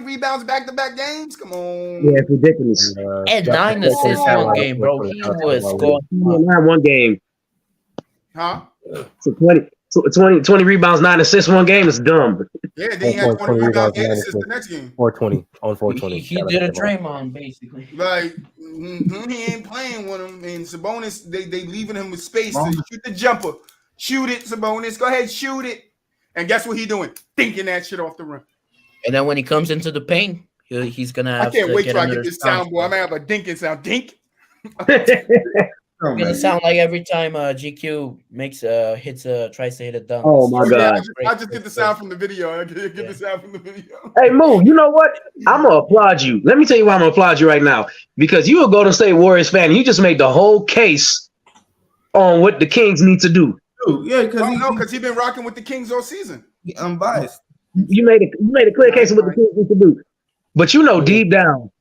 rebounds back-to-back games. Come on. Yeah, it's ridiculous. And 9 assists one game, bro. He was going 1 game. Huh? So 20 rebounds, 9 assists 1 game is dumb. Yeah, then he had 20 rebounds, 8 assists the next game. 420 on 420. He did a Draymond basically. Like he ain't playing with him, and Sabonis they leaving him with space to shoot the jumper. Shoot it, Sabonis. Go ahead, shoot it. And guess what he doing? Thinking that shit off the rim. And then when he comes into the paint, he's gonna have. I can't wait till I get this soundboard. I'm gonna have a dinking sound. Dink. It's gonna sound like every time GQ tries to hit a dunk. Oh my god! I just get the sound from the video. I get the sound from the video. Hey Moo, you know what? I'm gonna applaud you. Let me tell you why I'm gonna applaud you right now. Because you a Golden State Warriors fan, and you just made the whole case on what the Kings need to do. Yeah, because he's been rocking with the Kings all season. I'm biased. You made a clear case of what the Kings need to do. But deep down,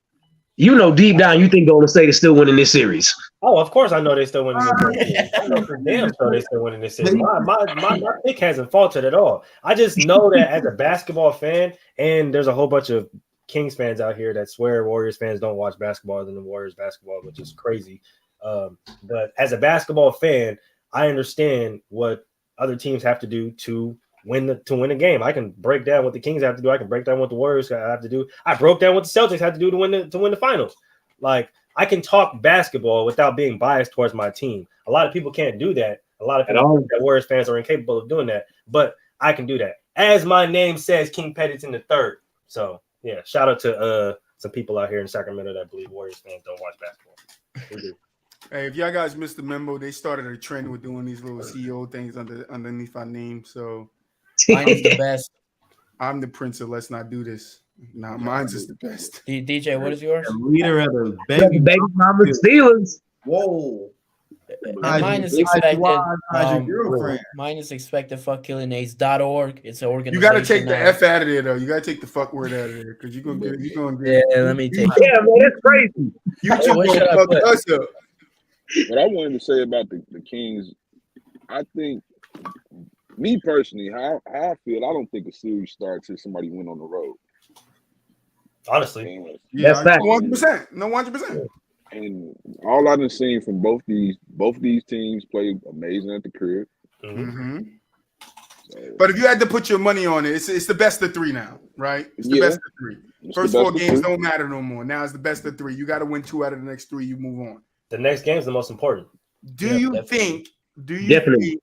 you think Golden State is still winning this series. Oh, of course I know they still winning this series. I know for damn sure they still winning this series. My pick hasn't faltered at all. I just know that as a basketball fan, and there's a whole bunch of Kings fans out here that swear Warriors fans don't watch basketball other than Warriors basketball, which is crazy. But as a basketball fan, I understand what other teams have to do to win a game. I can break down what the Kings have to do. I can break down what the Warriors have to do. I broke down what the Celtics have to do to win the finals. Like, I can talk basketball without being biased towards my team. A lot of people can't do that. A lot of people that Warriors fans are incapable of doing that, but I can do that. As my name says, King Peddington III. So yeah, shout out to some people out here in Sacramento that believe Warriors fans don't watch basketball. Hey, if y'all guys missed the memo, they started a trend with doing these little CEO things underneath our name. So Mine is the best. I'm the prince of let's not do this. Nah, mine's is the best. DJ, what is yours? The leader of the Baby mama Steelers. Whoa. And mine is expected. Girlfriend. Mine is expected. FuckKillingAce.org. It's an organization. You got to take the now. F out of there, though. You got to take the fuck word out of there because you're gonna get. Yeah, let me take. Yeah, man, that's crazy. You two What should I fuck put? us up. What I wanted to say about the Kings, I think, me personally, how I feel, I don't think a series starts if somebody went on the road. Honestly, And, That's fact. 100%. No, 100%. and all I've been seeing from both these teams play amazing at the crib. Mm-hmm. So, But if you had to put your money on it, it's the best of three now, right? It's the best of three. it's First the four best of games three. don't matter no more. Now it's the best of three. You got to win 2 out of the next 3. You move on. the next game is the most important. Do you definitely.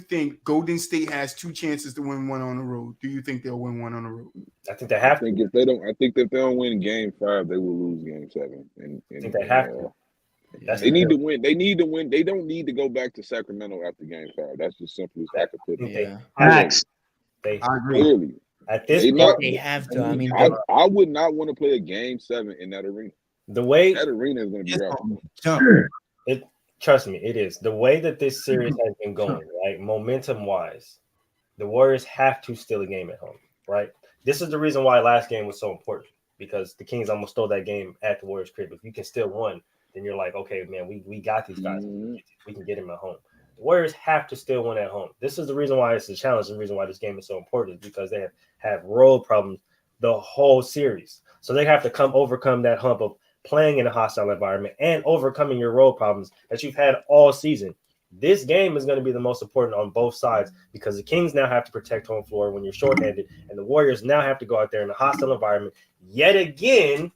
think Golden State has 2 chances to win 1 on the road? Do you think they'll win 1 on the road? I think they I have to. think if they don't win Game 5, they will lose Game 7. And I think they have to. That's They need to win. They need to win. They don't need to go back to Sacramento after Game 5. That's just simple as I could put it. Yeah, Facts. They I agree. Clearly, at this They point, not- they have to. I mean, I would not want to play a Game 7 in that arena. the way That arena is going to be rough. Jump. trust me, it is the way that this series has been going, right? Momentum wise, the Warriors have to steal a game at home, right? This is the reason why last game was so important because the Kings almost stole that game at the Warriors' crib. If you can still win, then you're like, okay, man, we got these guys. We can get them at home. The Warriors have to still win at home. This is the reason why it's a challenge. The reason why this game is so important is because they have road problems the whole series. So they have to overcome that hump of playing in a hostile environment and overcoming your road problems that you've had all season. This game is going to be the most important on both sides because the Kings now have to protect home floor when you're shorthanded, and the Warriors now have to go out there in a hostile environment yet again.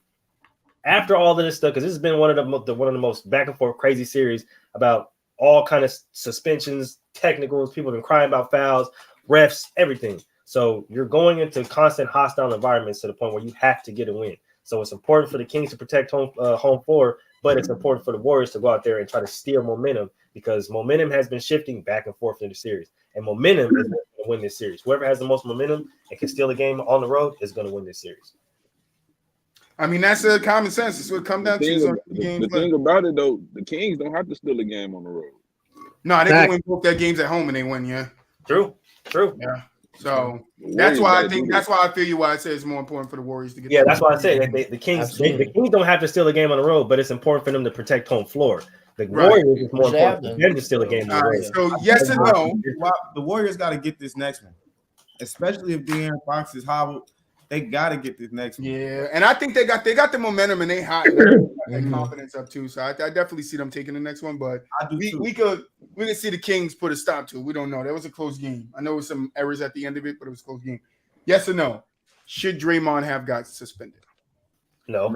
After all of this stuff, because this has been one of the most back and forth crazy series about all kind of suspensions, technicals, people have been crying about fouls, refs, everything. So you're going into constant hostile environments to the point where you have to get a win. So it's important for the Kings to protect home floor, but it's important for the Warriors to go out there and try to steal momentum because momentum has been shifting back and forth in the series. And momentum is going to win this series. Whoever has the most momentum and can steal a game on the road is going to win this series. I mean, that's a common sense. It's what it comes down to. The thing about it, though, the Kings don't have to steal a game on the road. No, they can win both their games at home and they win, yeah. True. Yeah. So that's why I feel you why I say it's more important for the Warriors to get. Yeah, that's why I say the Kings. The Kings don't have to steal a game on the road, but it's important for them to protect home floor. The Warriors is more important for them to steal a game on the road. So yes and no. The Warriors got to get this next one, especially if De'Aaron Fox is hobbled. They got to get this next one. Yeah, and I think they got the momentum and they hot. That confidence up too. So I definitely see them taking the next one. But we could see the Kings put a stop to it. We don't know. That was a close game. I know there was some errors at the end of it, but it was a close game. Yes or no? Should Draymond have got suspended? No.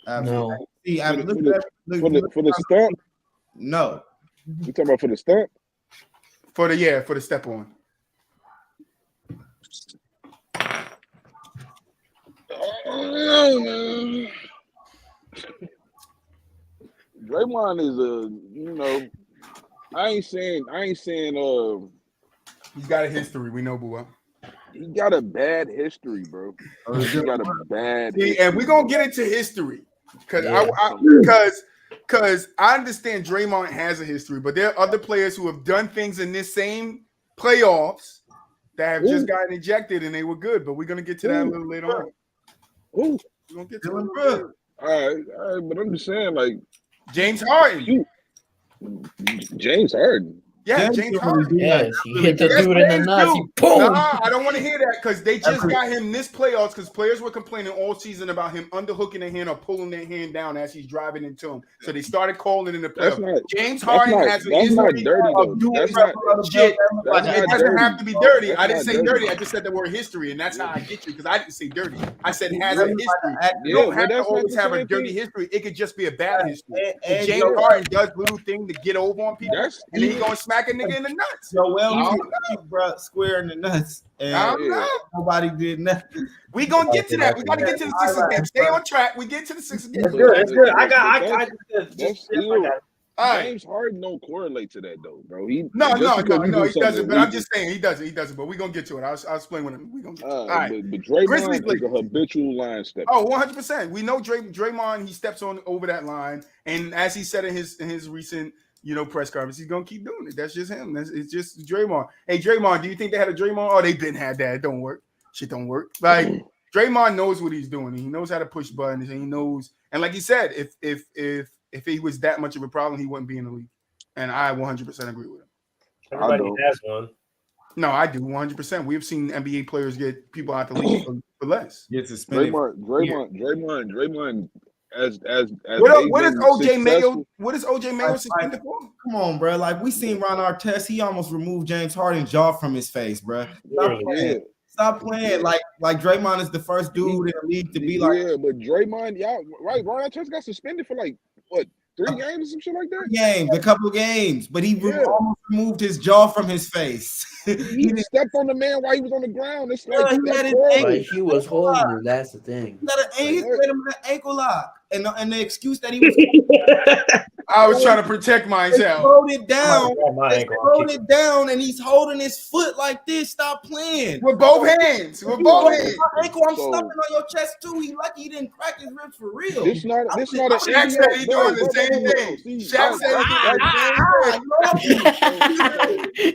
Absolutely. See, For the stump? No. You talking about for the stump? For the step on. Draymond is I ain't saying he's got a history. We know, boo. He got a bad history, bro. He got a bad history. And we're gonna get into history because I understand Draymond has a history, but there are other players who have done things in this same playoffs that have just gotten ejected and they were good. But we're gonna get to that a little later on. Ooh. We're gonna get to it. All right, but I'm just saying, like James Harden. James Harden. Yeah, James Harden. Yes, he hit the Yes, dude in the James nuts. do. He boom. Nah, I don't want to hear that because they just got him this playoffs because players were complaining all season about him underhooking their hand or pulling their hand down as he's driving into him. So they started calling in the playoffs. James Harden has an not history dirty though. of doing That's not shit. That's It not doesn't dirty. have to be dirty. That's I didn't not say dirty. dirty. I just said the word history, and that's how I get you because I didn't say dirty. I said has a history. You Yeah, don't have but to that's not always the have a same dirty thing. history. It could just be a bad history. And James Harden does little things to get over on people, That's and then he gonna smack a nigga in the nuts. Joel, bro, square in the nuts, and nobody did nothing. We gonna get to that. We gotta get to the Sixers game. Stay on track. We get to the Sixers game. It's good. It's good. That's still. All right. James Harden don't correlate to that though, bro. He No, do he doesn't. something But I'm just saying he doesn't. But we gonna get to it. I'll explain when we gonna get to it. All right. But Grizzlies Draymond is a habitual line stepper. Oh, 100%. We know Draymond. He steps on over that line, and as he said in his recent press conference, he's gonna keep doing it. That's just him. It's just Draymond. Hey, Draymond, do you think they had a Draymond? Oh, they been had that. It don't work. Shit don't work. Like Draymond knows what he's doing. He knows how to push buttons, and he knows. And like he said, if he was that much of a problem, he wouldn't be in the league. And I 100% agree with him. Everybody has one. No, I do 100%. We've seen NBA players get people out the league for less. Get suspended. Draymond. As what is OJ Mayo? What is OJ Mayo suspended for? Come on, bro. Like we seen Ron Artest, he almost removed James Harden's jaw from his face, bro. Stop playing. Like Draymond is the first dude in the league to be like. Yeah, but Draymond, right? Ron Artest got suspended for like what? 3 games or some shit like that? A couple games, but he almost removed his jaw from his face. He stepped on the man while he was on the ground. It's like He was holding him. That's the thing. He put him in an ankle lock, and the excuse that he was. I was trying to protect myself. Hold it down. Hold it down, and he's holding his foot like this. Stop playing with both hands. With both hands. My ankle, I'm stepping on your chest too. He lucky he didn't crack his ribs for real. This not a. Shaq said he doing the same thing. Shaq said he doing the same thing.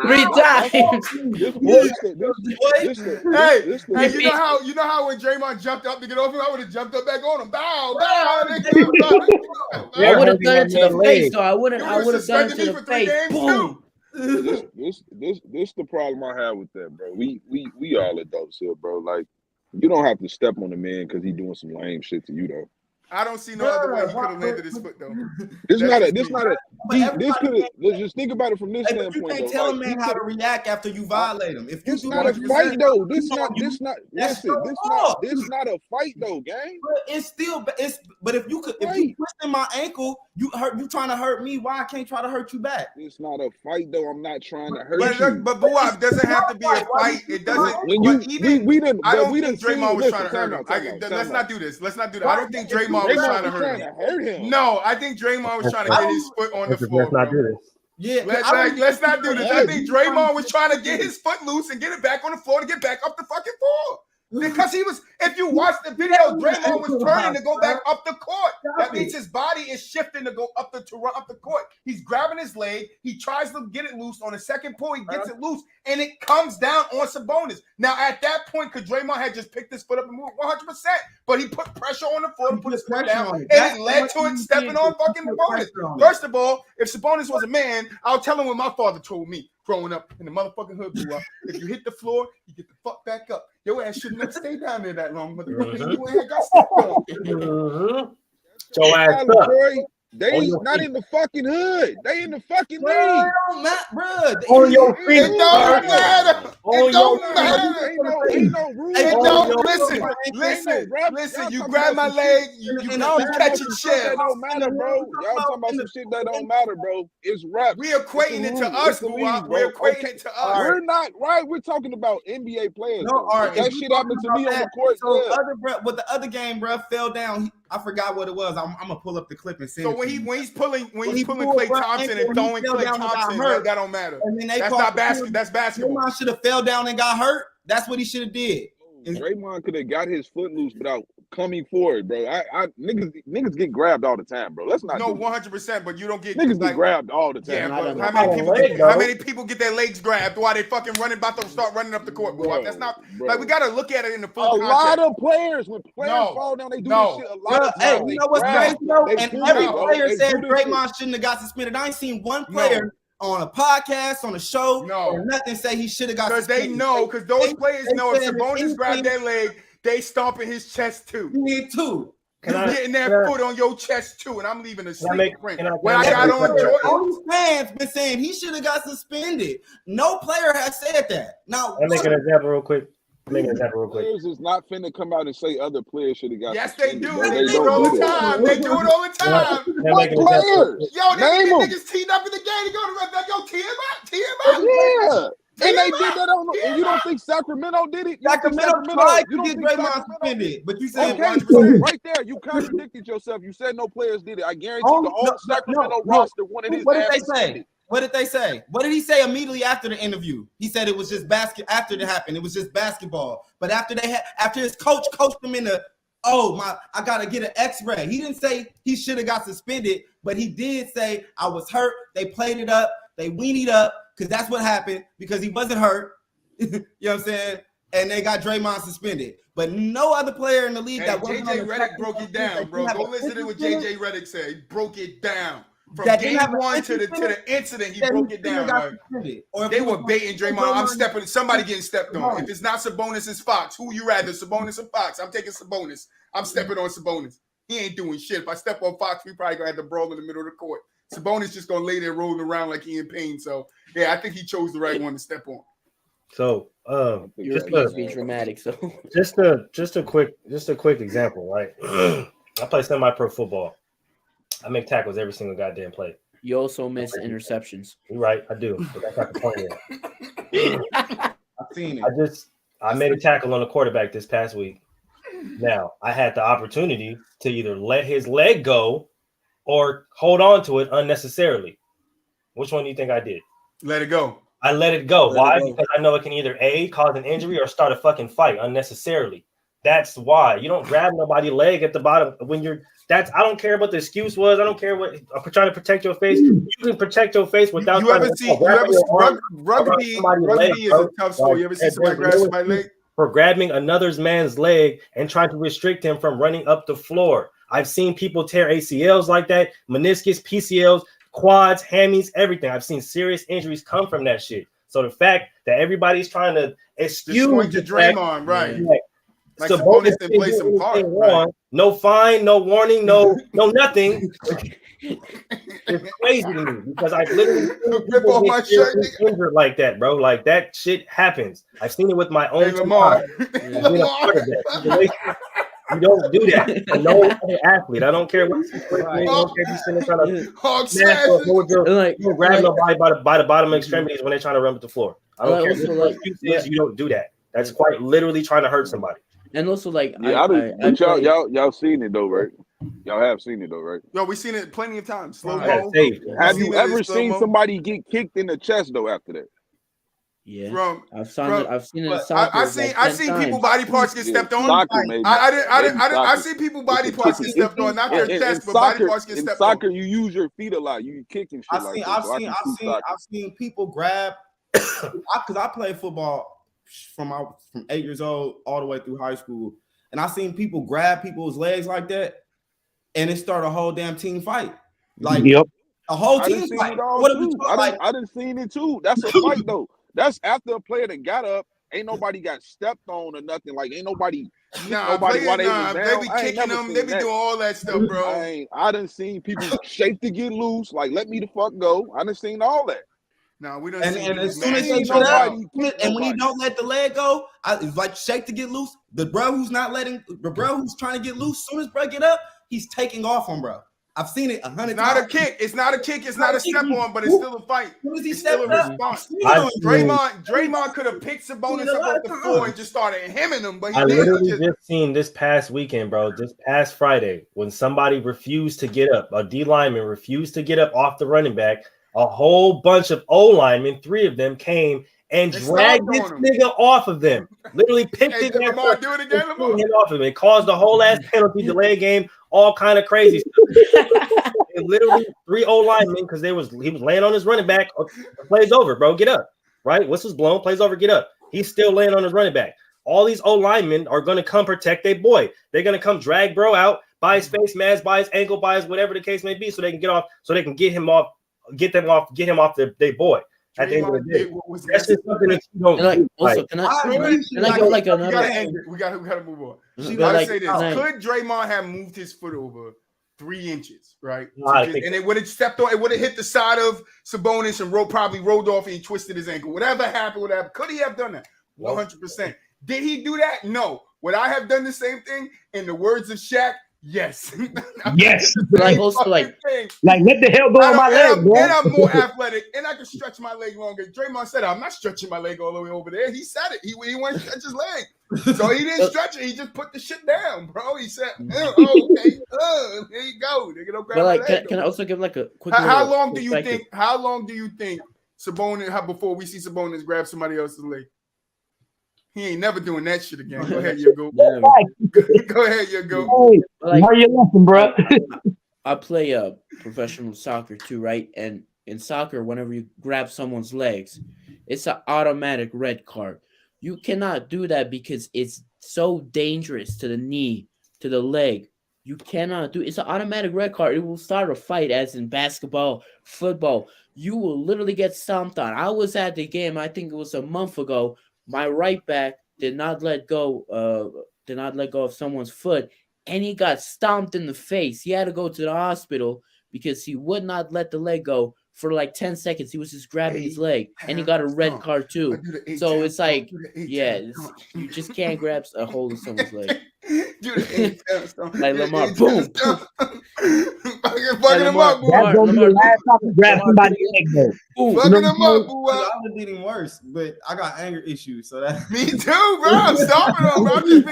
3 times. Hey, you know how when Draymond jumped up to get over him, I would have jumped up back on him. Bow. I would have done it to the face, so I would have done it to the face. Boom. This the problem I have with that, bro. We all adults here, bro. Like you don't have to step on a man because he doing some lame shit to you, though. I don't see no other way he could have landed his foot though. Let's just think about it from this standpoint. You can't tell a man how to react after you violate him. If you it's not a fight though. This not a fight though, gang. But if you twisting my ankle, you trying to hurt me. Why I can't try to hurt you back? It's not a fight though. I'm not trying to hurt you. But Buwab, doesn't have to be a fight. It doesn't. I don't think Draymond was trying to hurt him. Let's not do this. I don't think Draymond was trying to hurt him. No, I think Draymond was trying to get his foot on the floor. Let's not do this. Yeah, let's not do this. I think Draymond was trying to get his foot loose and get it back on the floor to get back up the fucking floor. Because he was, if you watch the video, Draymond was turning to go back up the court. That means his body is shifting to go to run up the court. He's grabbing his leg. He tries to get it loose. On the second point, he gets it loose, and it comes down on Sabonis. Now, at that point, could Draymond had just picked his foot up and moved 100%, but he put pressure on the floor to put his foot down, and it led to it stepping on fucking Sabonis. First of all, if Sabonis was a man, I'll tell him what my father told me growing up in the motherfucking hood. If you hit the floor, you get the fuck back up. Your ass shouldn't have stayed down there that long, motherfucker. You ain't got stepped on. So ass up. They not in the fucking hood. They in the fucking league. It don't matter, bro. On your feet. It don't matter. It don't matter. Ain't no rules. Hey, listen. You grab my leg. You catching shit. That don't matter, bro. Y'all talking about some shit that don't matter, bro. It's rap. We equating it to us, we're equating it to us. We're not right. We're talking about NBA players. No, all right. That shit happened to me on the court. But the other game, bro, fell down. I forgot what it was. I'm gonna pull up the clip and send it. So when he's pulling Klay Thompson and throwing Klay Thompson, that don't matter. That's not basketball. That's basketball. Draymond should have fell down and got hurt. That's what he should have did. Draymond could have got his foot loose without coming forward, bro. Niggas get grabbed all the time, bro. Let's not. No, 100%. But you don't get niggas get grabbed all the time. Yeah, but how many people get their legs grabbed while they fucking about to start running up the court? Bro, that's not like we gotta look at it in the full context. A lot of players when fall down, they do this shit a lot of times. Hey, you know what's crazy though? And every player said Draymond shouldn't have got suspended. I ain't seen one player on a podcast, on a show, No. or nothing say he should have got Because they suspended. know, because those players know if said Sabonis anything- grab their leg, they stomping his chest too. You need two. You getting that foot on your chest too, and I'm leaving a sleep print. When I got on Jordan, all these fans been saying he should have got suspended. No player has said that. Now, I'll make an example real quick. Players is not finna come out and say other players should have got. yes, they do. suspended. They do it all the time. They do it all the time. What players? Yo, they Name get 'em. niggas teed up in the game. They go to the yo, tee him up. Yeah. And they Team did up. that on. And you don't think Sacramento did it? You don't think Sacramento tried you to don't get think Draymond Sacramento- suspended, but you said Okay, so right there, you contradicted yourself. You said no players did it. I guarantee the whole Sacramento roster wanted his What did ass they say? suspended. What did they say? What did he say immediately after the interview? He said it was just after it happened. It was just basketball. But after his coach coached him in the I gotta get an X-ray. He didn't say he should have got suspended, but he did say I was hurt. They played it up, they weenied up because that's what happened because he wasn't hurt. You know what I'm saying? And they got Draymond suspended. But no other player in the league Hey, that wasn't JJ on the Redick broke it down, bro. Go listen to what JJ Redick said. He broke it down. From That game didn't have an one to the incident, he broke it down. Like, they were baiting Draymond. I'm stepping. Somebody getting stepped on. If it's not Sabonis, it's Fox. Who you rather, Sabonis or Fox? I'm taking Sabonis. I'm stepping on Sabonis. He ain't doing shit. If I step on Fox, we probably gonna have to brawl in the middle of the court. Sabonis just gonna lay there rolling around like he in pain. So yeah, I think he chose the right one to step on. So You're supposed to be dramatic. So just a quick example, right? I play semi-pro football. I make tackles every single goddamn play. you also miss interceptions. You're right, I do. But that's not the point here. I've seen it. I made a tackle on the quarterback this past week. Now, I had the opportunity to either let his leg go or hold on to it unnecessarily. Which one do you think I did? Let it go. I let it go. Why? Because I know it can either A, cause an injury or start a fucking fight unnecessarily. That's why. You don't grab nobody's leg at the bottom when you're I don't care what the excuse was. I don't care what I'm trying to protect your face. You can protect your face without rugby is a tough sport. You ever see somebody grab somebody's leg? For grabbing another man's leg and trying to restrict him from running up the floor. I've seen people tear ACLs like that, meniscus, PCLs, quads, hammies, everything. I've seen serious injuries come from that shit. So the fact that everybody's trying to excuse the Draymond, right? Like Sabonis didn't play some part, right? No fine, no warning, no nothing. It's crazy to me because I've literally seen Rip off my shirt, injured like that, bro. Like that shit happens. I've seen it with my own. Hey, Lamar. You don't do that. No other athlete. I don't care what situation. I don't care if you're sitting trying to snatch or grab nobody by the bottom extremities when they're trying to run up the floor. I don't care. You don't do that. That's quite literally trying to hurt somebody. And also, like, y'all seen it though, right? Y'all have seen it though, right? Yo, we seen it plenty of times. Slow mo. Have you ever seen somebody get kicked in the chest though after that? Yeah, I've seen it. I've seen people body parts get stepped on. I see people body parts get stepped on, not their chest, but body parts get stepped on. In soccer, you use your feet a lot. You kick and shit. I've seen people grab because I played football from 8 years old all the way through high school, and I seen people grab people's legs like that, and it started a whole damn team fight. Like a whole team fight. I done seen it too. That's a fight though. That's after a player that got up. Ain't nobody got stepped on or nothing. Like ain't nobody. They be kicking them. They be doing all that stuff, bro. I done seen people shake to get loose. Like let me the fuck go. I done seen all that. No, we don't. And as soon as they go out, and when you don't let the leg go, it's like shake to get loose. The bro who's trying to get loose, as soon as bro get up, he's taking off on bro. I've seen it 100 times. It's not a kick. It's not a step on, but it's still a fight. It's still a response. Draymond could have picked Sabonis up off the floor and just started hemming him, but I literally just seen this past weekend, bro. This past Friday, when somebody refused to get up, a D lineman refused to get up off the running back. A whole bunch of O linemen, 3 of them came and dragged this nigga off of them. Literally picked his ass up, do it again, Lamar. Off of him. It caused the whole ass penalty, delay game, all kind of crazy stuff. Literally 3 O linemen because he was laying on his running back. The play's over, bro. Get up. Right? Whistle's blown. Play's over. Get up. He's still laying on his running back. All these O linemen are gonna come protect their boy. They're gonna come drag bro out by his face mask, by his ankle, by his whatever the case may be, so they can get off, so they can get him off get him off their boy. At the end of the day, that's just something that you don't like, do. also, Like, can I go like another? We gotta move on. But I like, say this: like, could Draymond have moved his foot over 3 inches, right? I think And it would have stepped on, it would have hit the side of Sabonis and probably rolled off and he twisted his ankle. Whatever happened, could he have done that? 100%. Did he do that? No. Would I have done the same thing? In the words of Shaq, yes. Yes. like also like what the hell go on my leg, bro? And I'm more athletic, and I can stretch my leg longer. Draymond said, "I'm not stretching my leg all the way over there." He said it. He wanted to stretch his leg, so he didn't stretch it. He just put the shit down, bro. He said, "Oh, okay, there you go." Nigga, don't grab but like, my leg, can I also give like a quick? How long do you think? How long do you think Sabonis? Before we see Sabonis grab somebody else's leg? He ain't never doing that shit again. Go ahead, you go. Go ahead, you go. Hey, like, learn your lesson, bro. I play professional soccer too, right? And in soccer, whenever you grab someone's legs, it's an automatic red card. You cannot do that because it's so dangerous to the knee, to the leg. You cannot do it's an automatic red card. It will start a fight, as in basketball, football. You will literally get stomped on. I was at the game, I think it was a month ago. My right back did not let go of someone's foot, and he got stomped in the face. He had to go to the hospital because he would not let the leg go for like 10 seconds. He was just grabbing his leg, and he got a red card too. So it's like, you just can't grab a hold of someone's leg. Like Lamar, boom. Fucking him up, That's gonna be the last time you grab somebody's leg, though. Fucking him up, I would have did him worse, but I got anger issues, so that me too, bro. I'm stopping him, bro. I'm just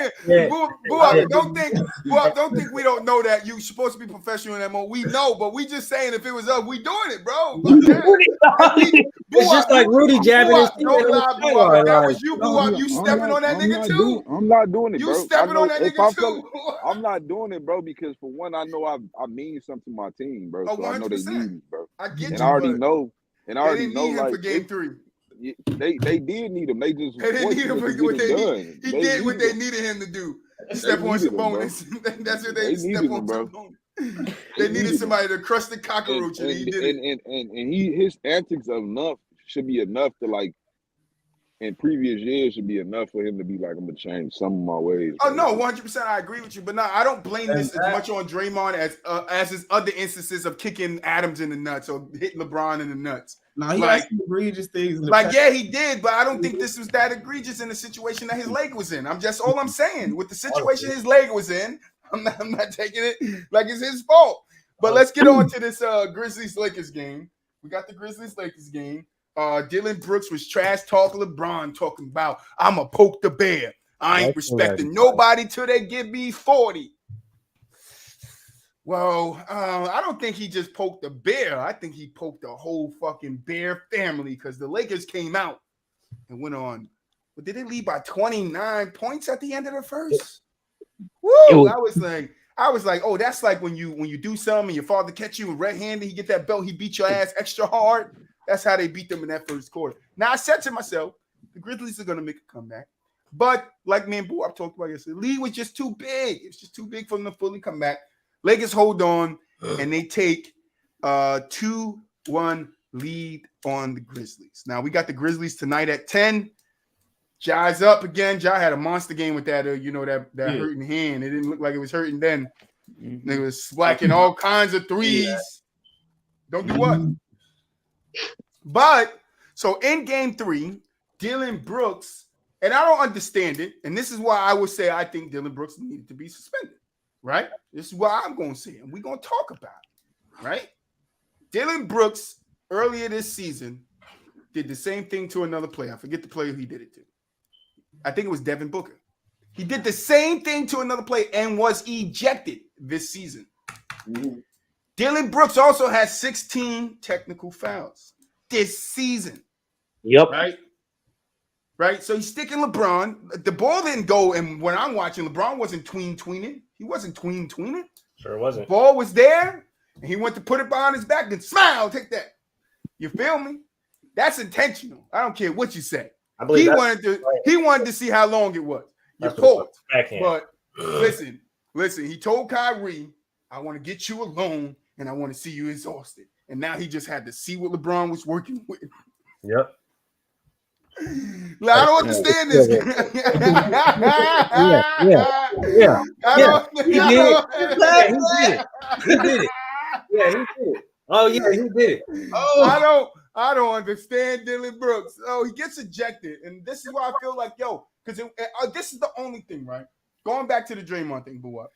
being don't think we don't know that you're supposed to be professional in that moment. We know, but we just saying if it was us, we doing it, bro. it's just like Rudy jabbing his feet. That was you, boo. You stepping on that nigga too? I'm not doing it, bro. You stepping on that nigga too? I'm not doing it, bro, because for one, I know I mean something to my team, bro. So I know they need me, bro. I get and you, I already know. And I they already didn't know, need him like, for game 3. They did need him. They just didn't need him for what they need. He did what they needed him to do. Step on Sabonis. That's what they step on Sabonis. They needed somebody to crush the cockroach, and he did it. And his antics should be enough to, like, in previous years should be enough for him to be like, I'm gonna change some of my ways. Oh no, 100%. I agree with you, but no, I don't blame this as much on Draymond as his other instances of kicking Adams in the nuts or hitting LeBron in the nuts. No, he had some egregious things. Yeah, he did, but I don't think this was that egregious in the situation that his leg was in. All I'm saying with the situation his leg was in. I'm not taking it like it's his fault. But let's get on to this Grizzlies Lakers game. We got the Grizzlies Lakers game. Dylan Brooks was trash talking LeBron, talking about I'ma poke the bear. I ain't respecting nobody till they give me 40. Well, I don't think he just poked the bear. I think he poked the whole fucking Bear family because the Lakers came out and went on. But did they lead by 29 points at the end of the first? Woo! I was like, oh, that's like when you do something and your father catch you red-handed, he get that belt, he beat your ass extra hard. That's how they beat them in that first quarter. Now I said to myself, the Grizzlies are gonna make a comeback. But like me and Boo, I've talked about yesterday, the lead was just too big. It's just too big for them to fully come back. Lakers hold on and they take 2-1 lead on the Grizzlies. Now we got the Grizzlies tonight at 10. Ja's up again. Ja had a monster game with that, that hurting hand. It didn't look like it was hurting then. They was slacking all kinds of threes. Yeah. Don't do what? But so in game 3, Dylan Brooks, and I don't understand it, and this is why I would say I think Dylan Brooks needed to be suspended, right? This is what I'm going to say, and we're going to talk about it, right? Dylan Brooks, earlier this season, did the same thing to another player. I forget the player he did it to. I think it was Devin Booker. He did the same thing to another player and was ejected this season. Mm-hmm. Dylan Brooks also has 16 technical fouls this season. Yep. Right. So he's sticking LeBron. The ball didn't go, and when I'm watching, LeBron wasn't tweening. He wasn't tweening. Sure wasn't. The ball was there, and he went to put it behind his back. Then smile, take that. You feel me? That's intentional. I don't care what you say. I believe he wanted to see how long it was. You pulled. But listen. He told Kyrie, I want to get you alone, and I want to see you exhausted. and now he just had to see what LeBron was working with. Yep. Like, I don't understand this. Yeah. I Yeah. don't. He did it. He did it. Yeah, he did it. Oh yeah, he did it. Oh, I don't understand Dylan Brooks. Oh, he gets ejected, and this is why I feel like because this is the only thing, right? Going back to the Draymond thing, but what?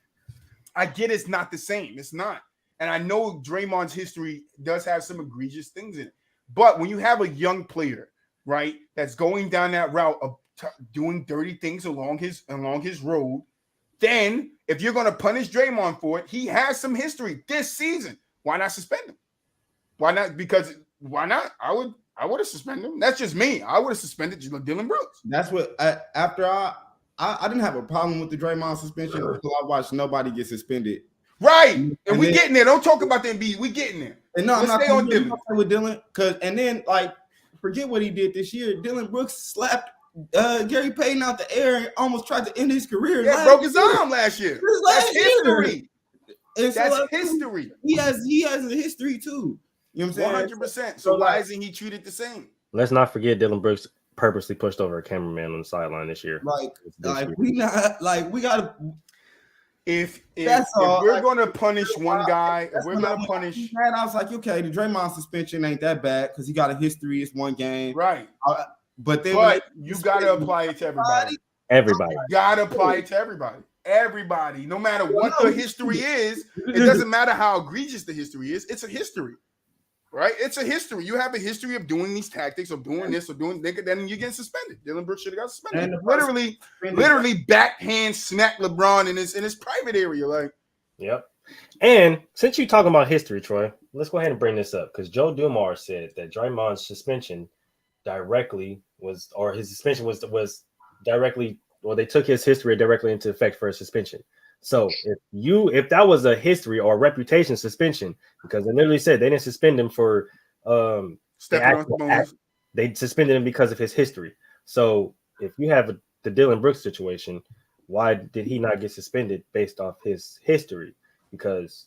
I get it's not the same. It's not, and I know Draymond's history does have some egregious things in it. But when you have a young player, right, that's going down that route of doing dirty things along his road, then if you're going to punish Draymond for it, he has some history this season. Why not suspend him? Why not? Because why not? I would have suspended him. That's just me. I would have suspended Dylan Brooks. That's what after I didn't have a problem with the Draymond suspension until I watched nobody get suspended. Right, and we getting there. Don't talk about the Embiid. We getting there. And no, I'm not stay on Dylan. With Dylan, and then forget what he did this year. Dylan Brooks slapped Gary Payton out the air and almost tried to end his career. Yeah, broke his arm last year. That's history. And that's history. He has a history too. You know what I'm saying? 100%. So why isn't he treated the same? Let's not forget Dylan Brooks purposely pushed over a cameraman on the sideline this year. We gotta. If we're gonna punish one guy, if we're gonna punish, I was like, okay, the Draymond suspension ain't that bad because he got a history. It's one game, right? But you gotta apply it to everybody. Everybody. You gotta apply it to everybody. Everybody, no matter what the history is, it doesn't matter how egregious the history is. It's a history, right? It's a history. You have a history of doing these tactics, of doing this, or doing that, then you get suspended. Dylan Brooks should have got suspended. And literally backhand smack LeBron in his private area, like. Yep. And since you're talking about history, Troy, let's go ahead and bring this up because Joe Dumars said that Draymond's suspension they took his history directly into effect for a suspension. So if that was a history or a reputation suspension, because they literally said they didn't suspend him for they suspended him because of his history. So if you have the Dylan Brooks situation, why did he not get suspended based off his history? Because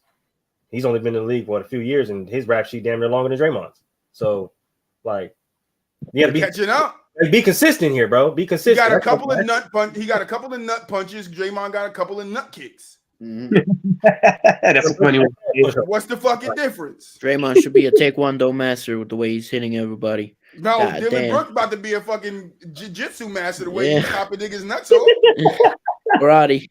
he's only been in the league for a few years and his rap sheet damn near longer than Draymond's. So you gotta be catching up. Be consistent here, bro. Be consistent. He got a couple of nut punches. Draymond got a couple of nut kicks. Mm-hmm. That's a funny one. What's the fucking difference? Draymond should be a taekwondo master with the way he's hitting everybody. No, Dylan Brooks about to be a fucking jiu-jitsu master the way he's chopping niggas nuts off. Karate.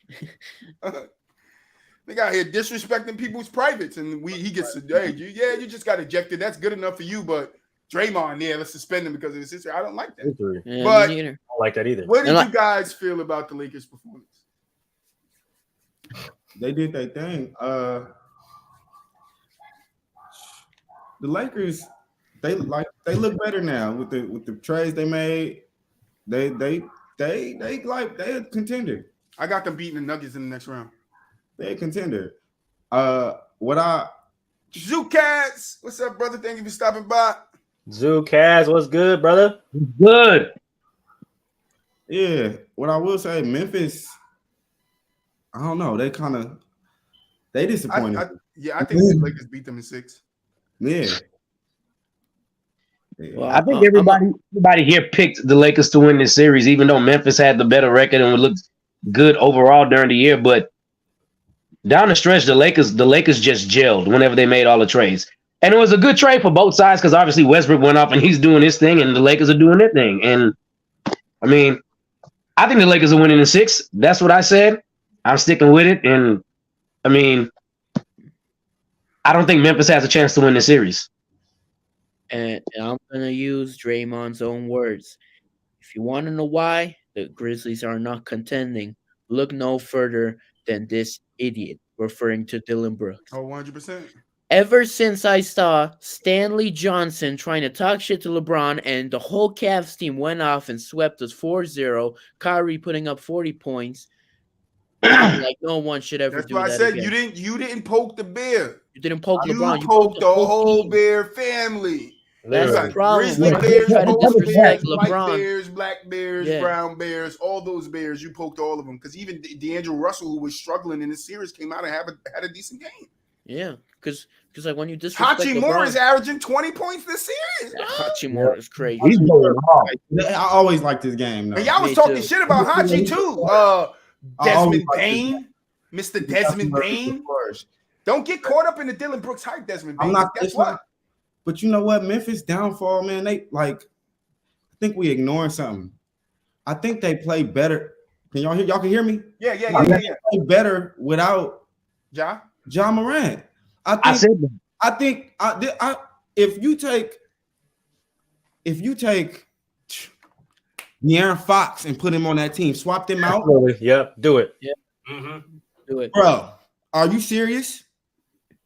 They got here disrespecting people's privates, and he gets you just got ejected. That's good enough for you, but Draymond, let's suspend him because of his history. I don't like that. Yeah, but I don't like that either. What did you guys feel about the Lakers' performance? They did their thing. The Lakers, they look better now with the trades they made. They a contender. I got them beating the Nuggets in the next round. They a contender. Zoocats, what's up, brother? Thank you for stopping by. Zoocats, what's good, brother? Good. Yeah, what I will say, Memphis, I don't know. They disappointed. I think the Lakers beat them in 6. Yeah. Well, I think everybody here picked the Lakers to win this series, even though Memphis had the better record and looked good overall during the year. But down the stretch, the Lakers just gelled whenever they made all the trades. And it was a good trade for both sides because obviously Westbrook went off and he's doing his thing and the Lakers are doing their thing. And I mean, I think the Lakers are winning in 6. That's what I said. I'm sticking with it. And I mean, I don't think Memphis has a chance to win the series. And I'm going to use Draymond's own words. If you want to know why the Grizzlies are not contending, look no further than this idiot, referring to Dylan Brooks. Oh, 100%. Ever since I saw Stanley Johnson trying to talk shit to LeBron and the whole Cavs team went off and swept us 4-0, Kyrie putting up 40 points, like no one should ever do that. That's why I said again. you didn't poke the bear. You didn't poke LeBron. You poked the whole Bear family. That's the problem. Grizzly When bears, try to disrespect white LeBron. bears, black bears, brown bears, all those bears, you poked all of them. Because even D'Angelo Russell, who was struggling in the series, came out and had a decent game. Yeah, because like when you disrespect Hachimura is LeBron, averaging 20 points this series. yeah, Bro. Hachimura is crazy. He's going off. I always like this game. And y'all was Me talking too. shit about Hachi too. I always Desmond like this Bain, Mr. Desmond Bain. Don't get caught up in the Dylan Brooks hype, Desmond Bain. I'm not. Guess It's what? not. But you know what? Memphis downfall, man. They like. I think we ignoring something. I think they play better. Can y'all hear? Y'all can hear me? Yeah. They play better without Ja Morant. I said that. I think if you take De'Aaron Fox and put him on that team, swap them out, Absolutely. Yep. Do it. Yeah. Do it. bro. Are you serious?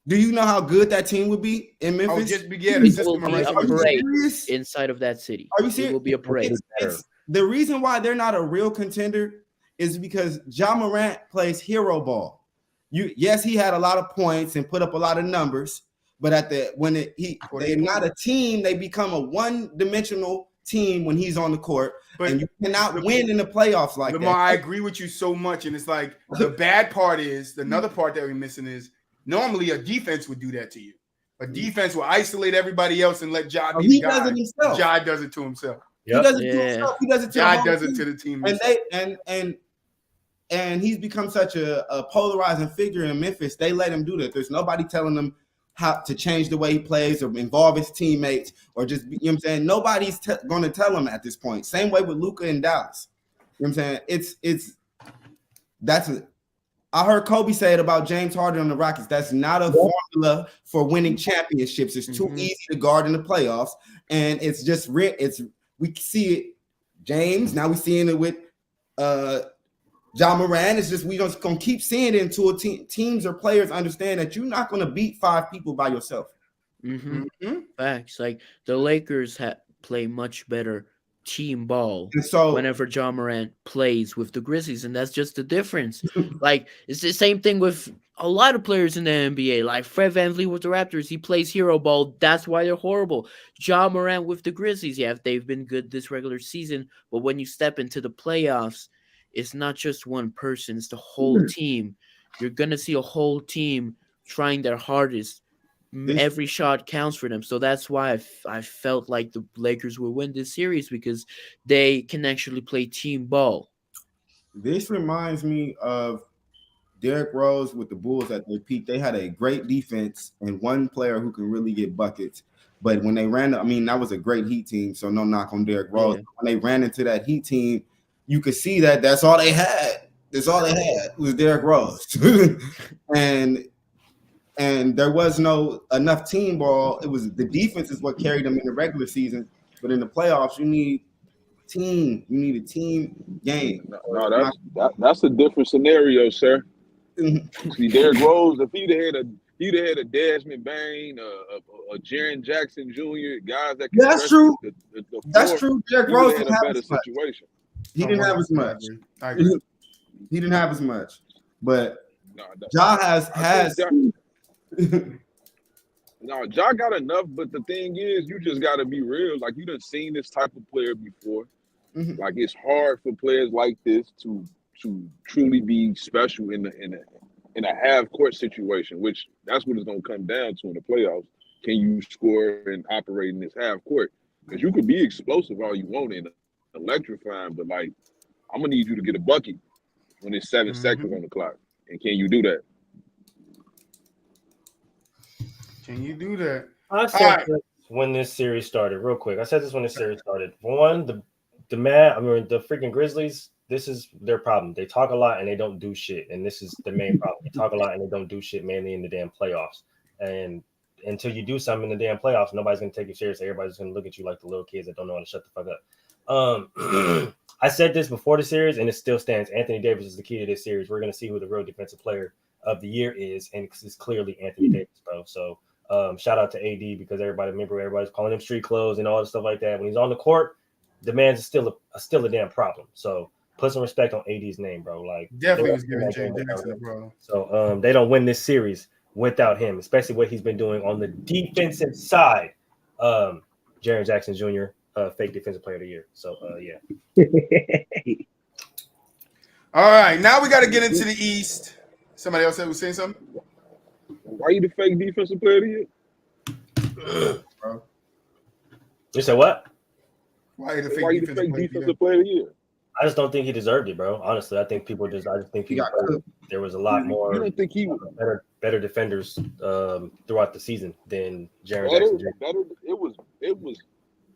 Do you know how good that team would be in Memphis? Oh, just It the will system be around. a Are you parade serious? inside of that city. Are you It serious? will be a parade. It's the reason why they're not a real contender is because Ja Morant plays hero ball. Yes, he had a lot of points and put up a lot of numbers, but they're not a team. They become a one-dimensional team when he's on the court, But and you cannot win in the playoffs like Lamar, that. I agree with you so much, and it's like the bad part is another part that we're missing is normally a defense would do that to you. A defense will isolate everybody else and let Ja be He the guy. does it himself. Ja does it to himself. He Yep. does it to Yeah. himself. He does it to Ja the whole does it team. to the team. And he's become such a polarizing figure in Memphis. They let him do that. There's nobody telling him how to change the way he plays or involve his teammates or just, you know what I'm saying? Nobody's going to tell him at this point. Same way with Luka in Dallas. You know what I'm saying? I heard Kobe say it about James Harden on the Rockets. That's not a formula for winning championships. It's too easy to guard in the playoffs. And it's just we see it, James. Now we're seeing it with Ja Morant. It's just we just gonna keep seeing it until teams or players understand that you're not gonna beat 5 people by yourself. Facts. Like the Lakers play much better team ball And so whenever Ja Morant plays with the Grizzlies, and that's just the difference. Like it's the same thing with a lot of players in the NBA. Like Fred VanVleet with the Raptors, he plays hero ball. That's why they're horrible. Ja Morant with the Grizzlies, yeah, they've been good this regular season, but when you step into the playoffs, it's not just one person; it's the whole team. You're gonna see a whole team trying their hardest. Every shot counts for them. So that's why I felt like the Lakers would win this series because they can actually play team ball. This reminds me of Derrick Rose with the Bulls at their peak. They had a great defense and one player who can really get buckets. But when they that was a great Heat team, so no knock on Derrick Rose. Yeah. When they ran into that Heat team, you could see that that's all they had. That's all they had was Derrick Rose. And there was no enough team ball. It was the defense is what carried them in the regular season. But in the playoffs, you need team. You need a team game. No, that's a different scenario, sir. See, Derrick Rose, if he'd have had a Desmond Bain, a Jaren Jackson Jr., guys that can That's true. The That's true. Derrick Rose had didn't a have better as much. situation. He didn't have as much. I agree. He didn't have as much. But No, Ja has. No, Ja got enough, but the thing is, you just got to be real. Like, you done seen this type of player before. Like, it's hard for players like this to truly be special in a half-court situation, which that's what it's going to come down to in the playoffs. Can you score and operate in this half-court? Because you could be explosive all you want and electrifying, but, like, I'm going to need you to get a bucket when it's 7 seconds on the clock. And can you do that? Can you do that? I said this when this series started, real quick. I said this when this series started. One, the freaking Grizzlies, this is their problem. They talk a lot and they don't do shit. And this is the main problem. They talk a lot and they don't do shit, mainly in the damn playoffs. And until you do something in the damn playoffs, nobody's going to take you seriously. Everybody's going to look at you like the little kids that don't know how to shut the fuck up. I said this before the series, and it still stands. Anthony Davis is the key to this series. We're going to see who the real defensive player of the year is, and it's clearly Anthony Davis, bro. So shout out to AD because everybody's calling him street clothes and all this stuff like that. When he's on the court, the man's still a damn problem. So put some respect on AD's name, bro. Like Definitely was giving Jay Jackson, bro. So they don't win this series without him, especially what he's been doing on the defensive side. Jaren Jackson Jr., fake defensive player of the year. So yeah. All right, now we got to get into the East. Somebody else that was saying something? Why you the fake defensive player of the year? Bro. You said what? Why the Why you the fake defensive player of the year? I just don't think he deserved it, bro. Honestly, I think I just think there was a lot more. You don't think he was better defenders throughout the season than Jaren Jackson. better?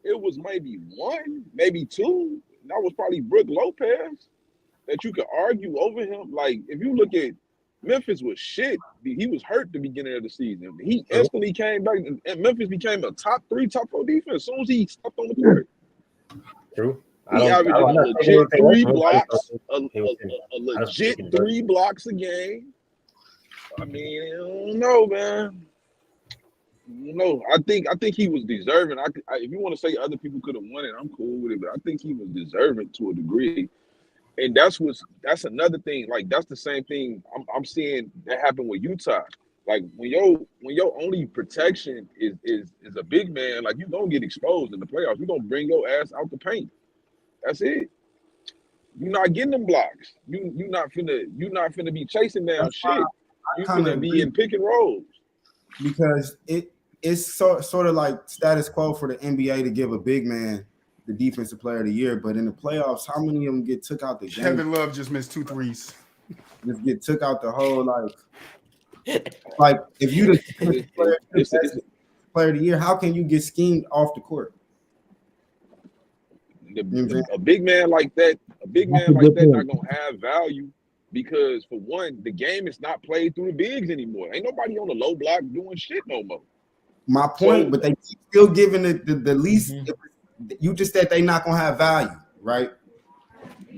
It was maybe one, maybe two. That was probably Brook Lopez that you could argue over him. Like if you look at Memphis was shit. He was hurt at the beginning of the season. He instantly came back, and Memphis became a top 3, top 4 defense as soon as he stepped on the court. True. He averaged a legit 3 blocks, a legit 3 blocks a game. I mean, I don't know, man. No, I think he was deserving. If you want to say other people could have won it, I'm cool with it, but I think he was deserving to a degree. And that's another thing. Like that's the same thing I'm seeing that happen with Utah. Like when your only protection is a big man, like you gonna get exposed in the playoffs. You gonna bring your ass out the paint. That's it. You're not getting them blocks. You not finna be chasing down shit. You finna be in pick and rolls. Because it's sort of like status quo for the NBA to give a big man the defensive player of the year, but in the playoffs, how many of them get took out the game? Kevin Love just missed 2 threes. Just get took out the whole like if you the player of the year, how can you get schemed off the court? A big man like that not gonna have value because for one, the game is not played through the bigs anymore. Ain't nobody on the low block doing shit no more. My point, but they still giving the least. You just said they not gonna have value, right?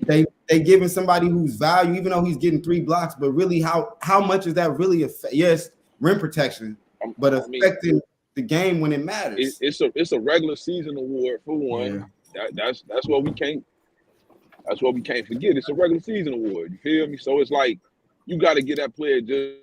They giving somebody who's value, even though he's getting 3 blocks, but really how much is that really affect? Yes, rim protection, but affecting the game when it matters. It's a regular season award for one. Yeah. That's what we can't forget. It's a regular season award. You feel me? So it's like you got to get that player just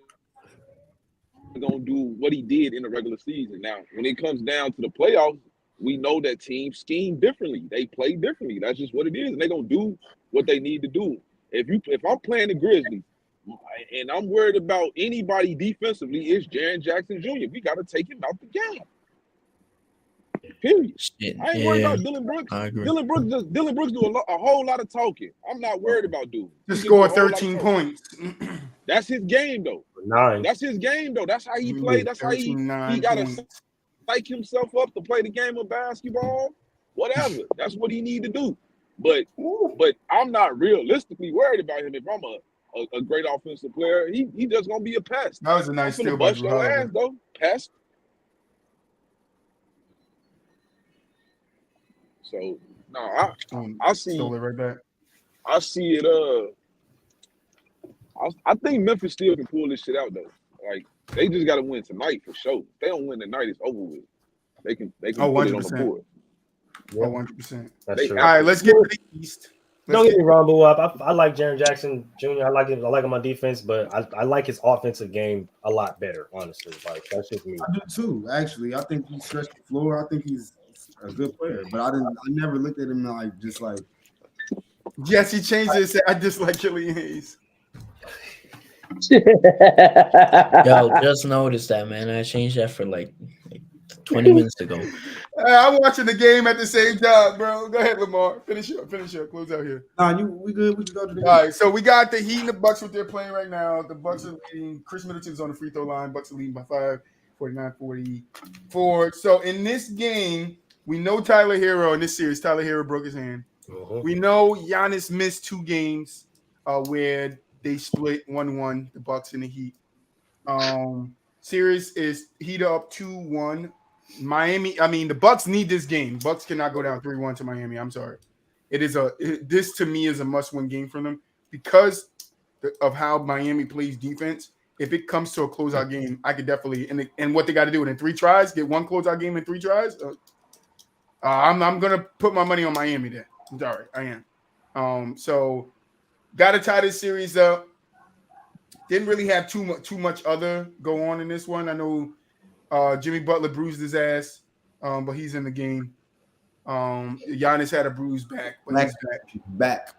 gonna do what he did in the regular season. Now, when it comes down to the playoffs, we know that teams scheme differently. They play differently. That's just what it is, and they're gonna do what they need to do. If I'm playing the Grizzlies and I'm worried about anybody defensively, it's Jaren Jackson Jr. We got to take him out the game. Period. Shit. I ain't worried about Dylan Brooks. Dylan Brooks do a whole lot of talking. I'm not worried about dude. Just scored 13 points. That's his game though. 9. That's his game though. That's how he played. That's how he got to psych himself up to play the game of basketball. Whatever. That's what he need to do. But I'm not realistically worried about him. If I'm a great offensive player, he just gonna be a pest. That was a nice steal by bust your ass though. Pest. So no, I see. Stole it right back. I see it. I think Memphis still can pull this shit out though. Like they just got to win tonight for sure. If they don't win tonight, it's over with. They can put it on the board. 100%. That's true. All right, let's get to the East. Don't get me wrong, Boo. I like Jaren Jackson Jr. I like him on my defense, but I like his offensive game a lot better, honestly. Like that's just me. I do too, actually. I think he stretched the floor. I think he's a good player, but I never looked at him like just like. Yes, he changed it and said, I dislike Killian Hayes. Yo, just noticed that, man. I changed that for like 20 minutes ago. I'm watching the game at the same time, bro. Go ahead, Lamar. Finish up. Close out here. Nah, we good. We can go to the All right, so we got the Heat and the Bucks, what they're playing right now. The Bucks are leading. Chris Middleton's on the free throw line. Bucks are leading by 5, 49-44. So in this game, we know Tyler Hero in this series. Tyler Hero broke his hand. We know Giannis missed 2 games where they split 1-1, the Bucks and the Heat. Series is Heat up 2-1. The Bucks need this game. Bucks cannot go down 3-1 to Miami. I'm sorry. This to me is a must-win game for them because of how Miami plays defense. If it comes to a closeout game, I could definitely and what they got to do in 3 tries, get 1 closeout game in 3 tries. I'm gonna put my money on Miami there. I'm sorry, I am. So got to tie this series up. Didn't really have too much other go on in this one. I know Jimmy Butler bruised his ass, but he's in the game. Giannis had a bruised back, but he's back. Back.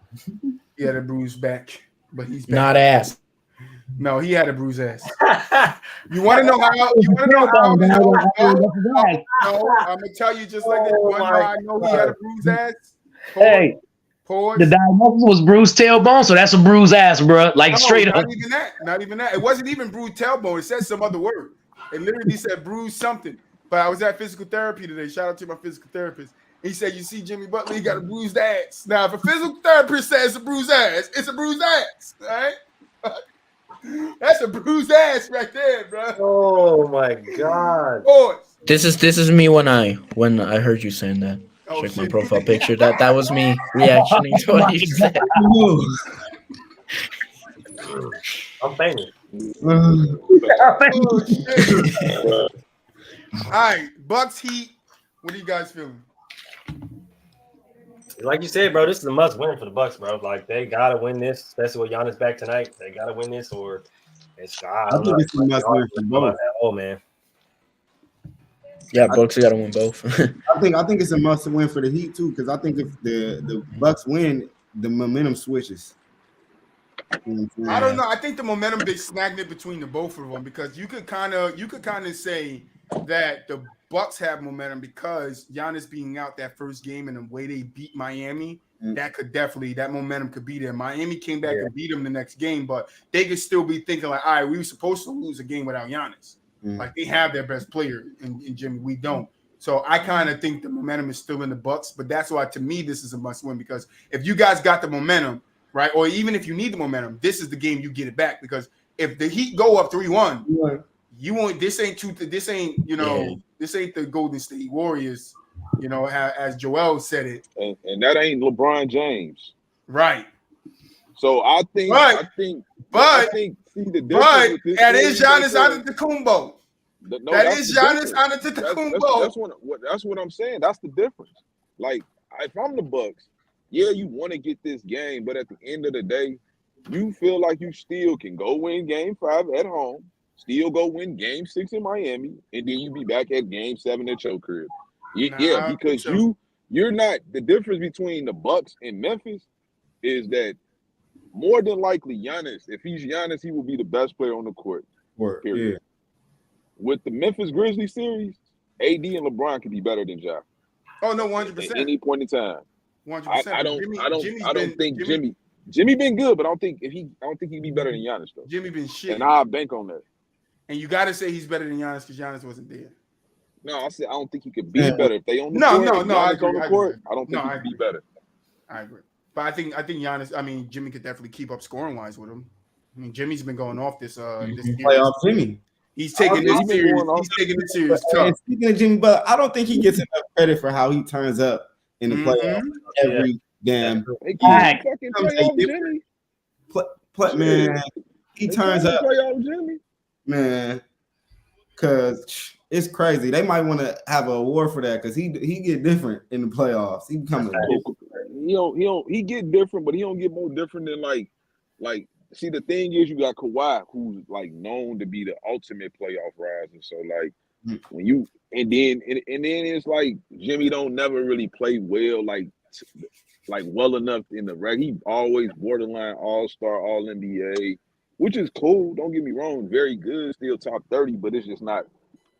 He had a bruised back, but he's back. Not ass. No, he had a bruised ass. You want to know how? You want to know how? No, I'm gonna tell you just like this. You want to know how I know he had a bruised ass? Hey, Pause. the diagnosis was bruised tailbone, so that's a bruised ass, bro. Like No, straight up. Not even that. Not even that. It wasn't even bruised tailbone. It said some other word. It literally said bruised something. But I was at physical therapy today. Shout out to my physical therapist. He said, "You see, Jimmy Butler, he got a bruised ass." Now, if a physical therapist says it's a bruised ass, it's a bruised ass. All right. That's a bruised ass right there, bro. Oh my God. Boys. This is me when I heard you saying that. Oh, Check my shit. profile picture. That was me reactioning to what you said. I'm famous. Oh, shit. All right, Bucks Heat. What are you guys feeling? Like you said, bro, this is a must win for the Bucks, bro. Like they gotta win this, especially with Giannis back tonight. They gotta win this, or it's I don't know. It's a must win for both. Oh man, Yeah, Bucks got to win both. I think it's a must win for the Heat too, because I think if the Bucks win, the momentum switches. I don't know. I think the momentum they snagged it between the both of them because you could kind of say that the Bucks have momentum because Giannis being out that first game and the way they beat Miami, that momentum could be there. Miami came back and beat them the next game, but they could still be thinking like, all right, we were supposed to lose a game without Giannis. Like they have their best player in Jimmy. We don't. So I kind of think the momentum is still in the Bucks, but that's why to me this is a must win because if you guys got the momentum, right, or even if you need the momentum, this is the game you get it back because if the Heat go up 3-1, you won't. This ain't this ain't the Golden State Warriors, as Joel said it, and that ain't LeBron James, right? So I think see the difference with this that is Giannis Antetokounmpo. That is Giannis Antetokounmpo. That's what I'm saying. That's the difference. Like if I'm the Bucks, yeah, you want to get this game, but at the end of the day, you feel like you still can go win Game 5 at home, still go win Game 6 in Miami, and then you be back at Game 7 at your crib. Because you're not. The difference between the Bucks and Memphis is that more than likely Giannis, if he's Giannis, he will be the best player on the court. Period. Yeah. With the Memphis Grizzlies series, AD and LeBron can be better than Ja. Oh no, 100%. At any point in time. 100%. I don't think Jimmy been good, but I don't think he'd be better than Giannis though. Jimmy been shit. And I bank on that. And you gotta say he's better than Giannis because Giannis wasn't there. No, I said I don't think he could be better if they on the court. No, I agree. On the court, I don't think he could be better. I agree. But I think Giannis, Jimmy could definitely keep up scoring wise with him. Jimmy's been going off this playoff Jimmy. He's taking this serious. He's taking it serious. And speaking of Jimmy, but I don't think he gets enough credit for how he turns up in the playoffs every damn. Man, he turns up, man. Cause it's crazy. They might want to have an award for that because he get different in the playoffs. He becoming he get different, but he don't get more different than like. See, the thing is, you got Kawhi, who's like known to be the ultimate playoff riser. So like when you and then it's like Jimmy don't never really play well, like well enough in the reg. He always borderline all-star, all NBA, which is cool. Don't get me wrong, very good, still top 30, but it's just not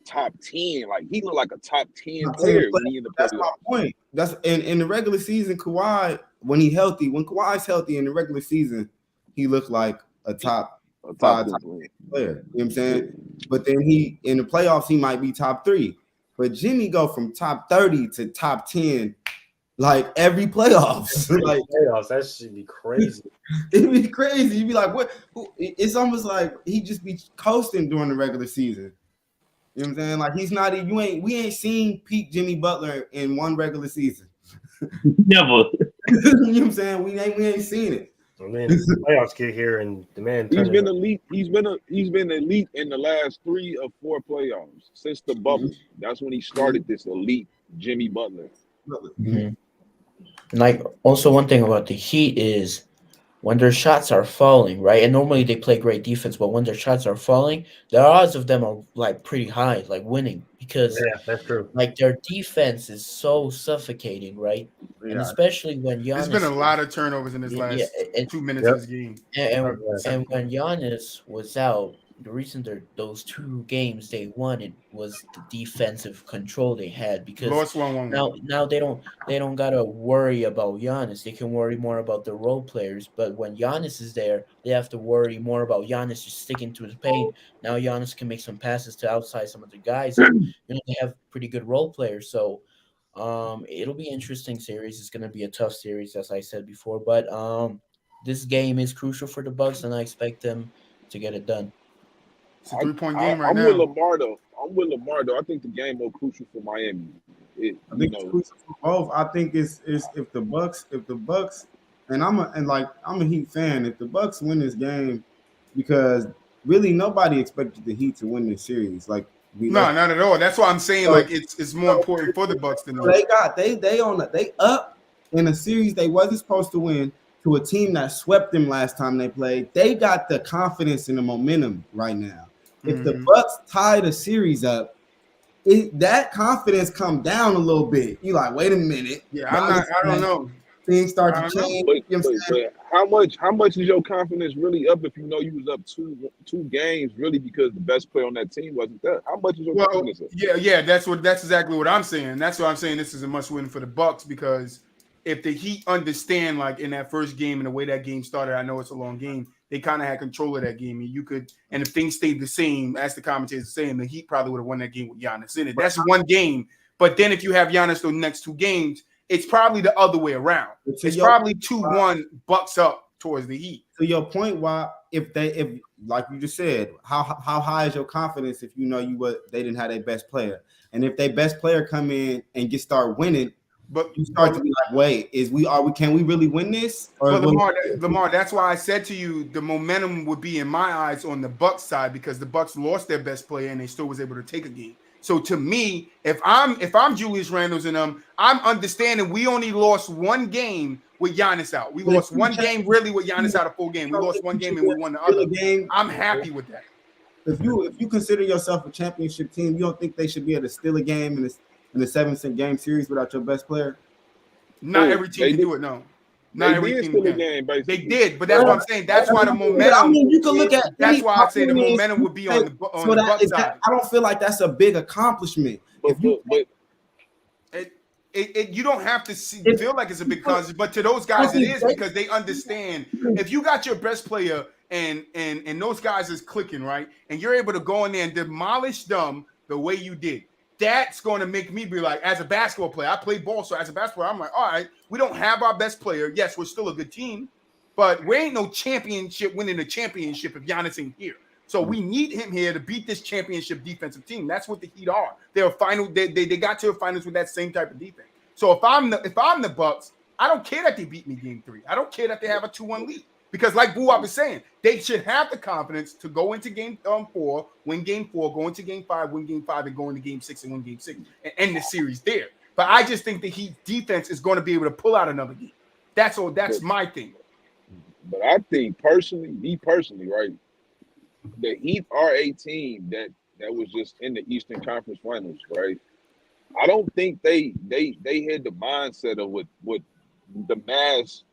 top 10. Like he look like a top 10 player when he in the playoffs. That's my point. That's in the regular season, Kawhi, when Kawhi's healthy in the regular season, he looked like a top five player. You know what I'm saying? But then in the playoffs, he might be top 3. But Jimmy go from top 30 to top 10 like every playoffs. Like playoffs, that should be crazy. It'd be crazy. You'd be like, what? It's almost like he just be coasting during the regular season. You know what I'm saying? Like he's not. We ain't seen peak Jimmy Butler in one regular season. Never. You know what I'm saying? We ain't seen it. And then the playoffs get here, and the man. He's been elite. He's been elite in the last 3 or 4 playoffs since the bubble. That's when he started this elite Jimmy Butler. Like also one thing about the Heat is when their shots are falling, right? And normally they play great defense, but when their shots are falling, the odds of them are like pretty high, like winning, because Yeah, that's true. like their defense is so suffocating, right? And Yeah, especially when There's been a Giannis lot of turnovers in this yeah, last 2 minutes Yep. of this game. and when Giannis was out, the reason those two games they won it was the defensive control they had, because Lost 1-1. now they don't gotta worry about Giannis. They can worry more about the role players. But when Giannis is there, they have to worry more about Giannis just sticking to the paint. Now Giannis can make some passes to outside some of the guys, and they have pretty good role players. So it'll be interesting series. It's gonna be a tough series, as I said before. But this game is crucial for the Bucks, and I expect them to get it done. It's a 3-point game right I'm now. with Lamar though. I think the game more crucial for Miami. I think it's crucial for both. I think it's if the Bucks, and I'm a Heat fan. If the Bucks win this game, because really nobody expected the Heat to win this series. Like not at all. That's why I'm saying like it's more important for the Bucks than they up in a series they wasn't supposed to win to a team that swept them last time they played. They got the confidence and the momentum right now. If the Bucks tie the series up, that confidence come down a little bit. You like, wait a minute. Yeah, I don't know. Things start to change. But how much is your confidence really up if you know you was up two games really because the best player on that team wasn't there? How much is your confidence up? Yeah, that's exactly what I'm saying. That's why I'm saying this is a must win for the Bucks, because if the Heat understand, like in that first game and the way that game started, I know it's a long game. They kind of had control of that game, and if things stayed the same, as the commentators are saying, the Heat probably would have won that game with Giannis in it. That's one game, but then if you have Giannis the next two games, it's probably the other way around. It's probably 2-1 Bucks up towards the Heat. To your point, why if like you just said, how high is your confidence if you know they didn't have their best player, and if their best player come in and start winning. But you start to be like, wait, can we really win this? But Lamar, that's why I said to you, the momentum would be in my eyes on the Bucks side, because the Bucks lost their best player and they still was able to take a game. So to me, if I'm Julius Randles and I'm understanding we only lost one game with Giannis out. We lost one game really with Giannis out a full game. We lost one game and we won the other game. I'm happy with that. If you consider yourself a championship team, you don't think they should be able to steal a game in the 7-game series without your best player? Not every team can do it, no. Not every team can. They did, but that's what I'm saying. That's why the momentum. I mean, you can look at. That's why I say the momentum would be on the Bucks side. I don't feel like that's a big accomplishment. You don't have to feel like it's a big accomplishment, but to those guys it is, because they understand if you got your best player and those guys is clicking right, and you're able to go in there and demolish them the way you did. That's going to make me be like, as a basketball player, I play ball, so as a basketball player, I'm like, all right, we don't have our best player. Yes, we're still a good team, but we ain't no championship winning a championship if Giannis ain't here. So we need him here to beat this championship defensive team. That's what the Heat are. They're final. They got to the finals with that same type of defense. So if I'm the Bucks, I don't care that they beat me game 3. I don't care that they have a 2-1 lead. Because like Buwap was saying, they should have the confidence to go into game 4, win game 4, go into game 5, win game 5, and go into game 6 and win game 6 and end the series there. But I just think the Heat defense is going to be able to pull out another game. That's all. That's my thing. But I think me personally, right, the Heat are a team that was just in the Eastern Conference Finals, right? I don't think they had the mindset of what the mass,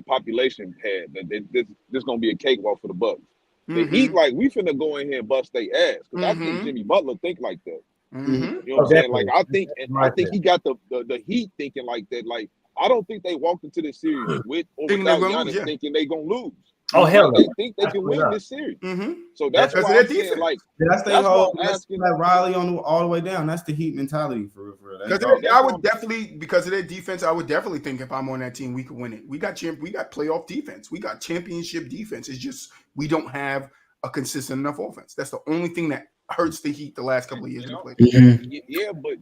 population had, that this gonna be a cakewalk for the Bucks. The Heat, like, we finna go in here and bust their ass, because I think Jimmy Butler think like that. You know what I'm saying? Like, I think he got the Heat thinking like that. Like, I don't think they walked into this series with or without Giannis thinking they gonna lose. Oh, hell no. They think they can win this series. So that's why I'm saying, like, that's like Riley all the way down. That's the Heat mentality for because I would definitely, because of their defense, I would definitely think if I'm on that team, we could win it. We got playoff defense. We got championship defense. It's just we don't have a consistent enough offense. That's the only thing that hurts the Heat the last couple of years we played. Yeah, but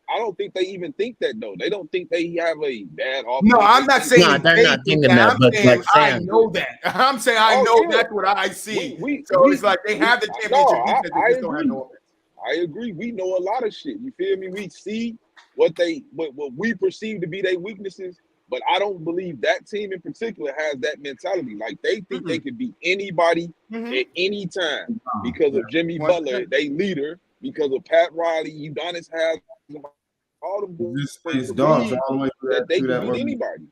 I don't think they even think that, though. They don't think they have a bad offense. No, I'm not saying they're not thinking that, but I know that. I'm saying I know that's what I see. It's like they have the championship defense. They just don't have no offense. I agree. We know a lot of shit. You feel me? We see what we perceive to be their weaknesses, But I don't believe that team in particular has that mentality. Like they think they can beat anybody at any time because of Jimmy Butler, they leader, because of Pat Riley, Udonis has all of them It's dogs all the way through that they through can that beat anybody.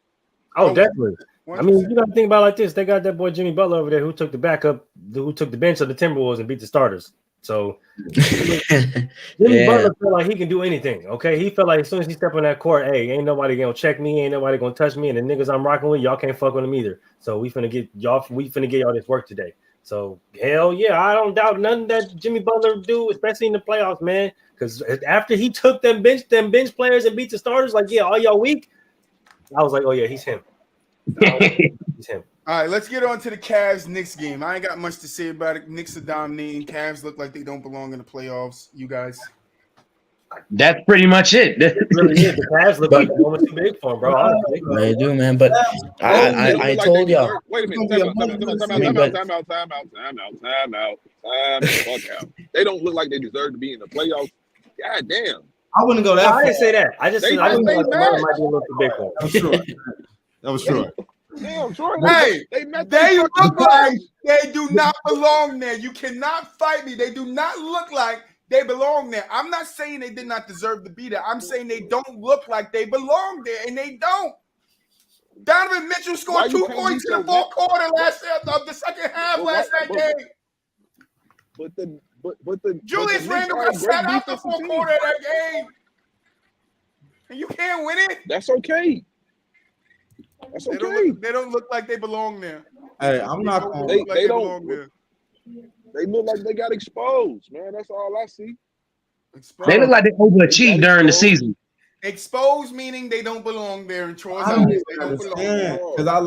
Oh, definitely. 100%. I mean, you got to think about it like this. They got that boy Jimmy Butler over there who took the bench of the Timberwolves and beat the starters. So Jimmy Butler felt like he can do anything. Okay, he felt like as soon as he stepped on that court, hey, ain't nobody gonna check me, ain't nobody gonna touch me, and the niggas I'm rocking with, y'all can't fuck with them either. So we finna get y'all this work today. So hell yeah, I don't doubt nothing that Jimmy Butler do, especially in the playoffs, man. Because after he took them bench players and beat the starters, like all y'all weak, I was like, oh yeah, he's him. He's him. All right, let's get on to the Cavs-Knicks game. I ain't got much to say about it. Knicks are dominating. Cavs look like they don't belong in the playoffs. You guys? That's pretty much it. Really is. The Cavs look like the moment too big for him, bro. Honestly. They do, man. But I told y'all. Wait a minute. Time out. Fuck out. They don't look like they deserve to be in the playoffs. God damn. I wouldn't go that far. I didn't say that. I just said I didn't like the might be a little too big for him. I'm sure. That was true. Damn, Troy. Hey, they met they their look fucking like goals. they do not belong there. You cannot fight me. They do not look like they belong there. I'm not saying they did not deserve to be there. I'm saying they don't look like they belong there, and they don't. Donovan Mitchell scored 2 points in the fourth quarter of the second half last night game. But the Julius Randle got sat out the fourth quarter of that game, and you can't win it. That's okay. That's okay. They don't look like they belong there. Hey, I'm not going They to. don't. They look like they got exposed, man. That's all I see. Exposed. They look like they overachieved during the season. Exposed meaning they don't belong there. And Troy's I out. don't They don't belong understand there. because I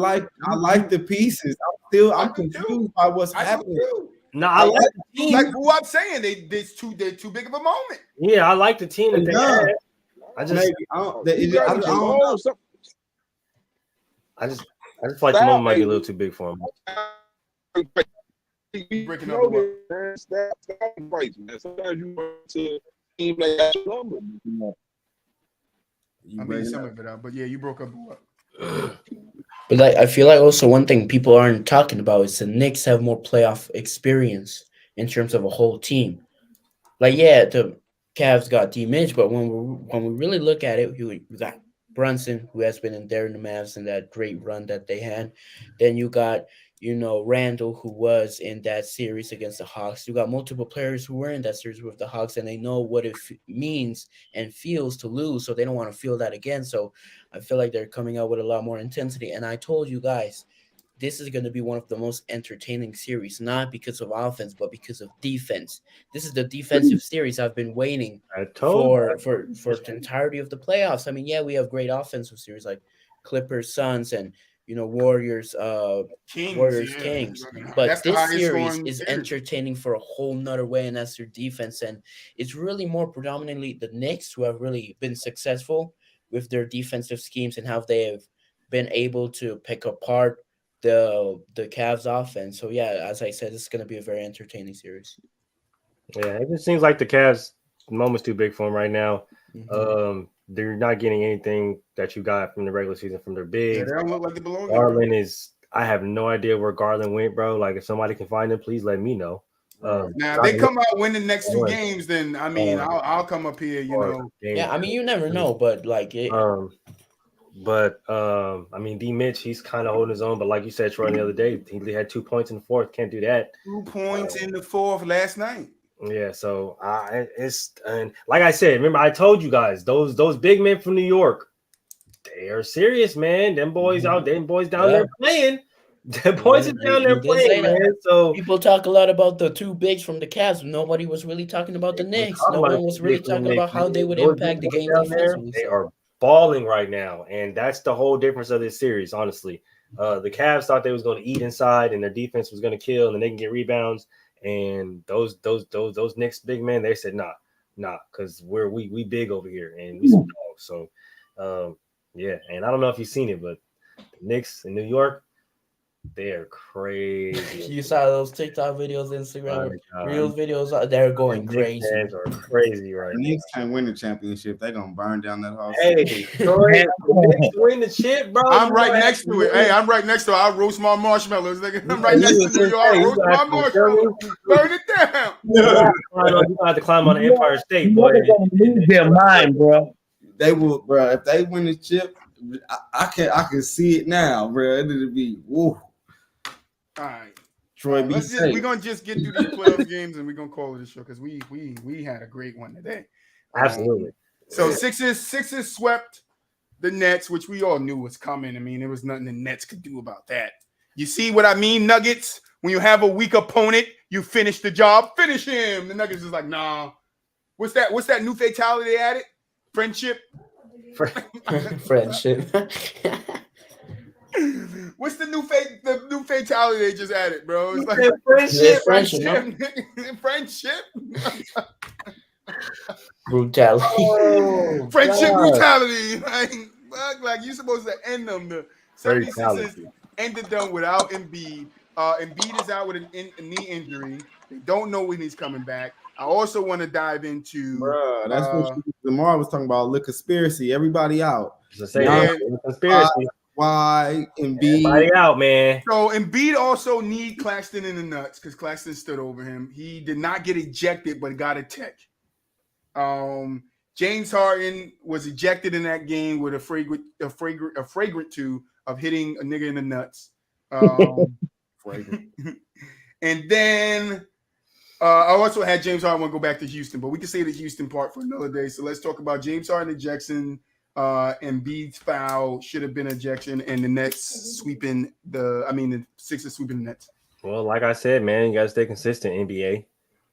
like the pieces. I'm confused by what's happening. No, I like the team. Like who I'm saying, they're too big of a moment. Yeah, I like the team that they have. I just feel like the moment might be a little too big for him. Breaking up. Sometimes you want to team that got your number. I mean, some of it out, but yeah, you broke up. But like, I feel like also one thing people aren't talking about is the Knicks have more playoff experience in terms of a whole team. Like, yeah, the Cavs got D-Mitch, but when we really look at it, we got Brunson, who has been in there in the Mavs in that great run that they had. Then you got, Randall, who was in that series against the Hawks. You got multiple players who were in that series with the Hawks, and they know what it means and feels to lose, so they don't want to feel that again. So I feel like they're coming out with a lot more intensity. And I told you guys, this is going to be one of the most entertaining series, not because of offense, but because of defense. This is the defensive series I've been waiting for the entirety of the playoffs. I mean, yeah, we have great offensive series like Clippers, Suns, and Warriors, Kings. But this series is entertaining for a whole nother way, and that's their defense. And it's really more predominantly the Knicks who have really been successful with their defensive schemes and how they have been able to pick apart the Cavs offense. So yeah, as I said, this is going to be a very entertaining series. Yeah, it just seems like the Cavs moment's too big for them right now. Mm-hmm. They're not getting anything that you got from the regular season from their bigs. Yeah, they don't look like they belong. Garland I have no idea where Garland went, bro. Like, if somebody can find him, please let me know. Now, if they come out winning the next 2 games, then I mean, I'll come up here, Yeah, I mean, you never know, but like it. I mean, D-Mitch, he's kind of holding his own, but like you said, Troy, the other day, he had 2 points in the fourth. Can't do that. 2 points in the fourth last night. Yeah, so and like I said, remember I told you guys those big men from New York, they are serious, man. Them boys down there playing. The boys are down there playing, man. So people talk a lot about the 2 bigs from the Cavs. Nobody was really talking about the Knicks. No one was really talking about how they would impact the game defensively. They are balling right now, and that's the whole difference of this series, honestly. The Cavs thought they was going to eat inside, and their defense was going to kill, and they can get rebounds. And those Knicks big men, they said nah, because we big over here, and we some dogs. So yeah, and I don't know if you've seen it, but the Knicks in New York, They're crazy. You saw those TikTok videos, Instagram Reels videos? They're going crazy. Fans are crazy right The now. Knicks can't win the championship. They're gonna burn down that house. Hey, Troy, the Knicks win the shit, bro. I'm right next to it. Hey, I'm right next to it. I'll roast my marshmallows. Nigga. I'm right next to New York. I'll roast my marshmallows. Burn it down. You don't have to climb on the Empire State, boy. Lose their mind, bro. They will, bro. If they win the chip, I can see it now, bro. It'll be woo. All right. Troy, We're gonna just get through these playoff games and we're gonna call it a show because we had a great one today. Absolutely. So Sixers swept the Nets, which we all knew was coming. I mean, there was nothing the Nets could do about that. You see what I mean, Nuggets? When you have a weak opponent, you finish the job. Finish him. The Nuggets is like, nah. What's that new fatality they added? Friendship. Friendship. What's the new fatality they just added, bro? It's like friendship. Brutality. Oh, Friendship God. brutality. Like you're supposed to end them. The 76ers ended them without Embiid. Embiid is out with a knee injury. They don't know when he's coming back. I also want to dive into. Bro, that's what Lamar was talking about. The conspiracy. Everybody out. Conspiracy. Why Embiid? Everybody out, man. So Embiid also need Claxton in the nuts because Claxton stood over him. He did not get ejected, but got a tech. James Harden was ejected in that game with a fragrant two of hitting a nigga in the nuts. And then I also had James Harden want to go back to Houston, but we can say the Houston part for another day. So let's talk about James Harden ejection. Embiid's foul should have been ejection, and the Nets sweeping the Sixers sweeping the Nets. Well, like I said, man, you guys stay consistent, NBA.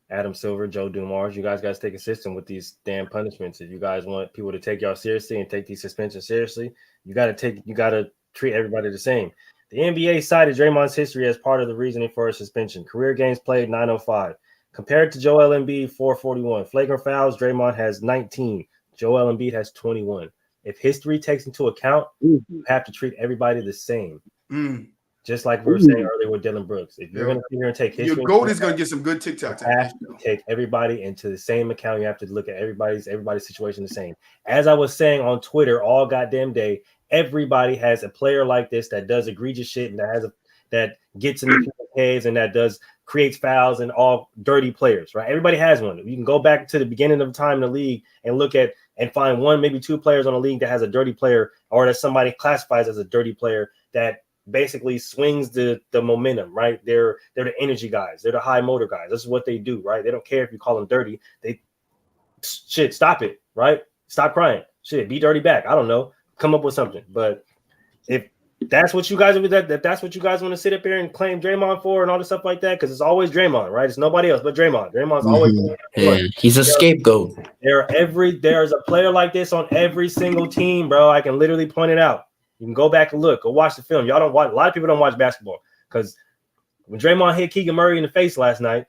Adam Silver, Joe Dumars, you guys got to stay consistent with these damn punishments. If you guys want people to take y'all seriously and take these suspensions seriously, you got to treat everybody the same. The NBA cited Draymond's history as part of the reasoning for his suspension. Career games played 905. Compared to Joel Embiid, 441. Flagrant fouls, Draymond has 19. Joel Embiid has 21. If history takes into account, you have to treat everybody the same. Just like we were saying earlier with Dylan Brooks. If you're going to sit here and take history, your GOAT is going to get some good TikToks. You have to take everybody into the same account. You have to look at everybody's situation the same. As I was saying on Twitter all goddamn day, everybody has a player like this that does egregious shit and that gets in the caves and that creates fouls and all dirty players, right? Everybody has one. You can go back to the beginning of time in the league and look at and find one, maybe two players on the league that has a dirty player or that somebody classifies as a dirty player that basically swings the momentum, right? They're the energy guys. They're the high motor guys. This is what they do, right? They don't care if you call them dirty. Stop it, right? Stop crying. Be dirty back. I don't know. Come up with something. But if that's what you guys want to sit up here and claim Draymond for and all this stuff like that, because it's always Draymond, right? It's nobody else but Draymond. Draymond's always he's a scapegoat. There's a player like this on every single team, bro. I can literally point it out. You can go back and look. Go watch the film. Y'all don't watch. A lot of people don't watch basketball because when Draymond hit Keegan Murray in the face last night,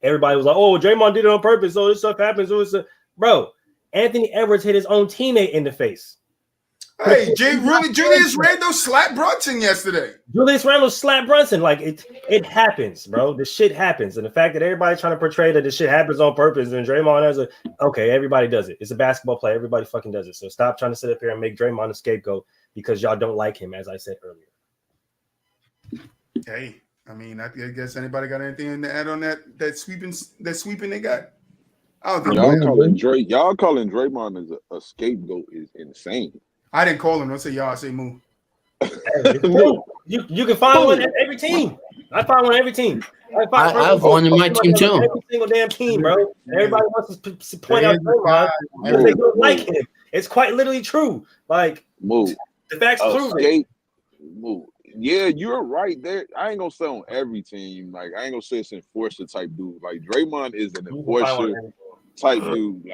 everybody was like, "Oh, Draymond did it on purpose. So this stuff happens." Bro, Anthony Edwards hit his own teammate in the face. Hey, Julius Randle slapped Brunson yesterday. Julius Randle slapped Brunson. Like it happens, bro. The shit happens, and the fact that everybody's trying to portray that the shit happens on purpose, and Draymond has everybody does it. It's a basketball play. Everybody fucking does it. So stop trying to sit up here and make Draymond a scapegoat because y'all don't like him, as I said earlier. Hey, I mean, I guess anybody got anything to add on that sweeping they got? I don't think y'all calling Draymond as a scapegoat is insane. I didn't call him. Don't say y'all. I say Moo. You can find one at every team. I find one every team. I have one in my team too. Every single damn team, bro. Everybody wants to point out Draymond because they don't like him. It's quite literally true. Like Moo. The facts prove it. Moo. Yeah, you're right there. I ain't gonna say on every team. Like I ain't gonna say it's an enforcer type dude. Like Draymond is an enforcer type dude.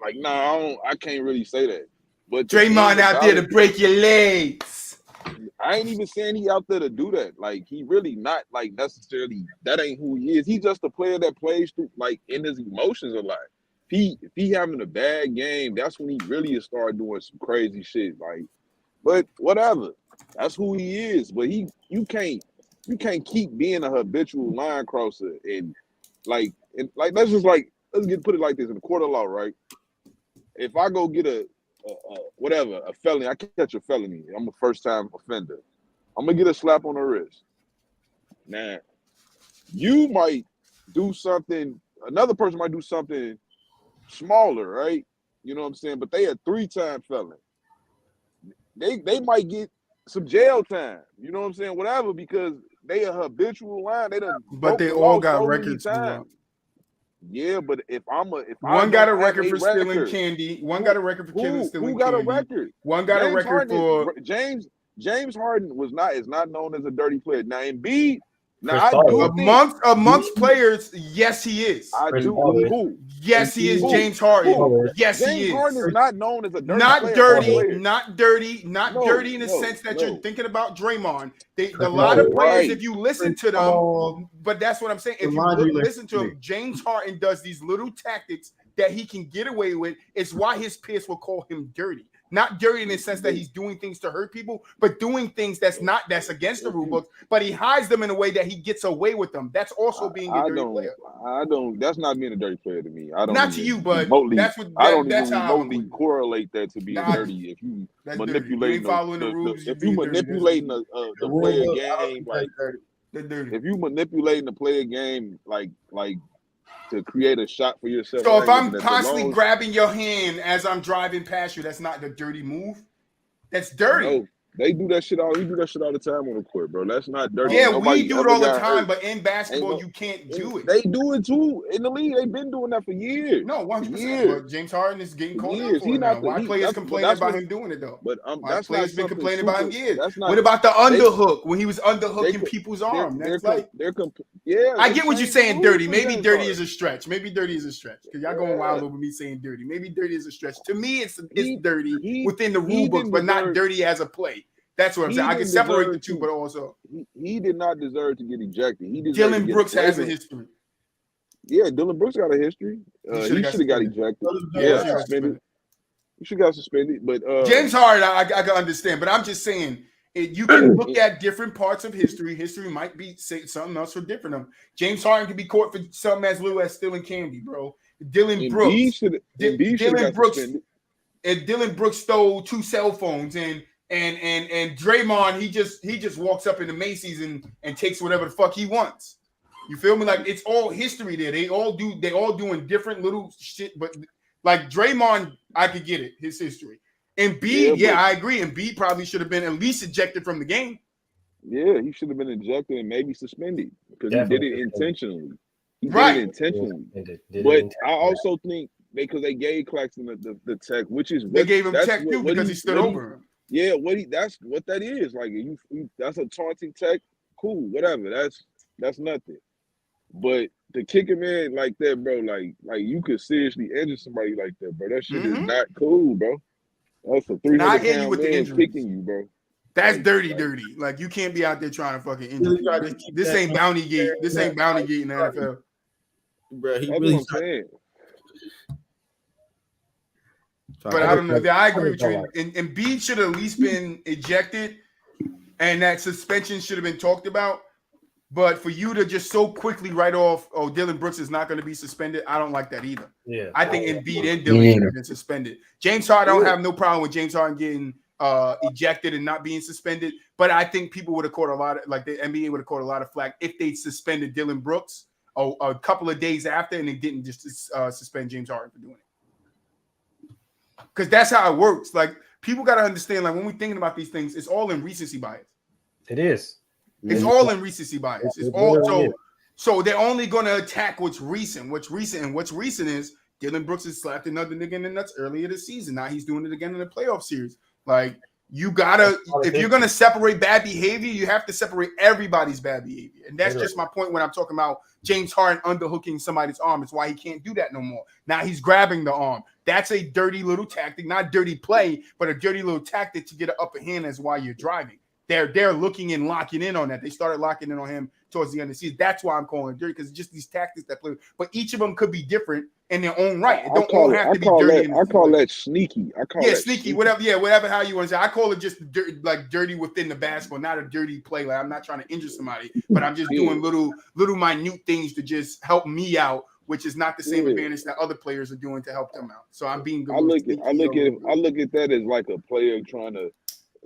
Like no, I can't really say that. But Draymond out there to break your legs. I ain't even saying he out there to do that. Like he really not like necessarily. That ain't who he is. He's just a player that plays through like in his emotions a lot. If he having a bad game, that's when he really start doing some crazy shit. Like, but whatever. That's who he is. But you can't keep being a habitual line crosser and let's put it like this in the court of law, right? If I go get a felony, I catch a felony. I'm a first time offender. I'm gonna get a slap on the wrist. Now, you might do something. Another person might do something smaller, right? You know what I'm saying? But they a 3-time felon. They might get some jail time. You know what I'm saying? Whatever, because they a habitual line. They done. But they all got records. Yeah, but if one got a record for stealing candy, one got a record for stealing candy. Who got a record? One got a record for James Harden is not known as a dirty player. Now Embiid, amongst players, yes he is. Who? Yes he is. James Harden. Yes he is. James Harden is not known as a dirty not player. Not dirty in the sense that you're thinking about Draymond. A lot of players, if you listen to them, but that's what I'm saying. If you listen to him, James Harden does these little tactics that he can get away with. It's why his peers will call him dirty. Not dirty in the sense that he's doing things to hurt people, but doing things that's against the rule book, but he hides them in a way that he gets away with them. That's also being a dirty player. That's not being a dirty player to me. I don't. Not to you, but that's what I don't that's even how remotely correlaate that to being dirty. If you manipulating the rules, if you manipulating the player game, like if you manipulating the player game, like to create a shot for yourself. So if I'm constantly grabbing your hand as I'm driving past you, that's not the dirty move. That's dirty. No, they do that shit all. We do that shit all the time on the court, bro. That's not dirty. Yeah, we do it all the time, but in basketball, you can't do it. They do it too in the league. They've been doing that for years. No, 100%. But James Harden is getting called out for it now. Why players complaining about him doing it though? But that's players been complaining about him years. What about the underhook when he was underhooking people's arm? That's like I get what you're saying. Dirty. Maybe dirty is a stretch. Because y'all going wild over me saying dirty. Maybe dirty is a stretch. To me, it's dirty within the rule book, but not dirty as a play. That's what I'm saying. I can separate the two, but also he did not deserve to get ejected. Dillon Brooks has a history. Yeah, Dillon Brooks got a history. He should have got ejected. Yeah, suspended. He should have got suspended. But James Harden, I can understand. But I'm just saying, you can look at different parts of history. History might be something else for different. James Harden could be caught for something as little as stealing candy, bro. Dillon Brooks stole 2 cell phones and Draymond, he just walks up into Macy's and takes whatever the fuck he wants. You feel me? Like it's all history there. They all doing different little shit, but like Draymond, I could get it, his history. Embiid, I agree. Embiid probably should have been at least ejected from the game. Yeah, he should have been ejected and maybe suspended because he did it intentionally. Did it intentionally. But I also think because they gave Claxton the tech, which is they gave him tech too because he stood over him. Yeah, that's what that is. Like you that's a taunting tech. Cool, whatever. That's nothing. But to kick him in like that, bro, like you could seriously injure somebody like that, bro. That shit is not cool, bro. That's a 300-pound man kicking you, bro. That's dirty. Like you can't be out there trying to fucking injure people. This ain't Bounty Gate. This ain't Bounty Gate in the NFL. Bro, that's what I'm saying. But I don't know. I agree with you. And Embiid should have at least been ejected, and that suspension should have been talked about. But for you to just so quickly write off, Dillon Brooks is not going to be suspended, I don't like that either. Yeah, I think Embiid and Dillon should have been suspended. James Harden, I don't have no problem with James Harden getting ejected and not being suspended. But I think people would have caught a lot of, like the NBA would have caught a lot of flack if they suspended Dillon Brooks a couple of days after and they didn't just suspend James Harden for doing it. Because that's how it works. Like people got to understand, like when we're thinking about these things, it's all in recency bias. It is. It's all in recency bias. It's all so they're only going to attack what's recent. What's recent is Dillon Brooks has slapped another nigga in the nuts earlier this season. Now he's doing it again in the playoff series. Like you gotta, if you're gonna separate bad behavior, you have to separate everybody's bad behavior. And that's just my point when I'm talking about James Harden underhooking somebody's arm. It's why he can't do that no more. Now he's grabbing the arm. That's a dirty little tactic, not dirty play, but a dirty little tactic to get an upper hand as while you're driving. They're looking and locking in on that. They started locking in on him towards the end of the season. That's why I'm calling it dirty, because it's just these tactics that play. But each of them could be different in their own right. It don't all have to be dirty. I call that sneaky. I call that sneaky. Whatever how you want to say. I call it just dirty within the basketball, not a dirty play. Like I'm not trying to injure somebody, but I'm just doing little minute things to just help me out, which is not the same advantage that other players are doing to help them out. So I'm being good. I look at that as like a player trying to,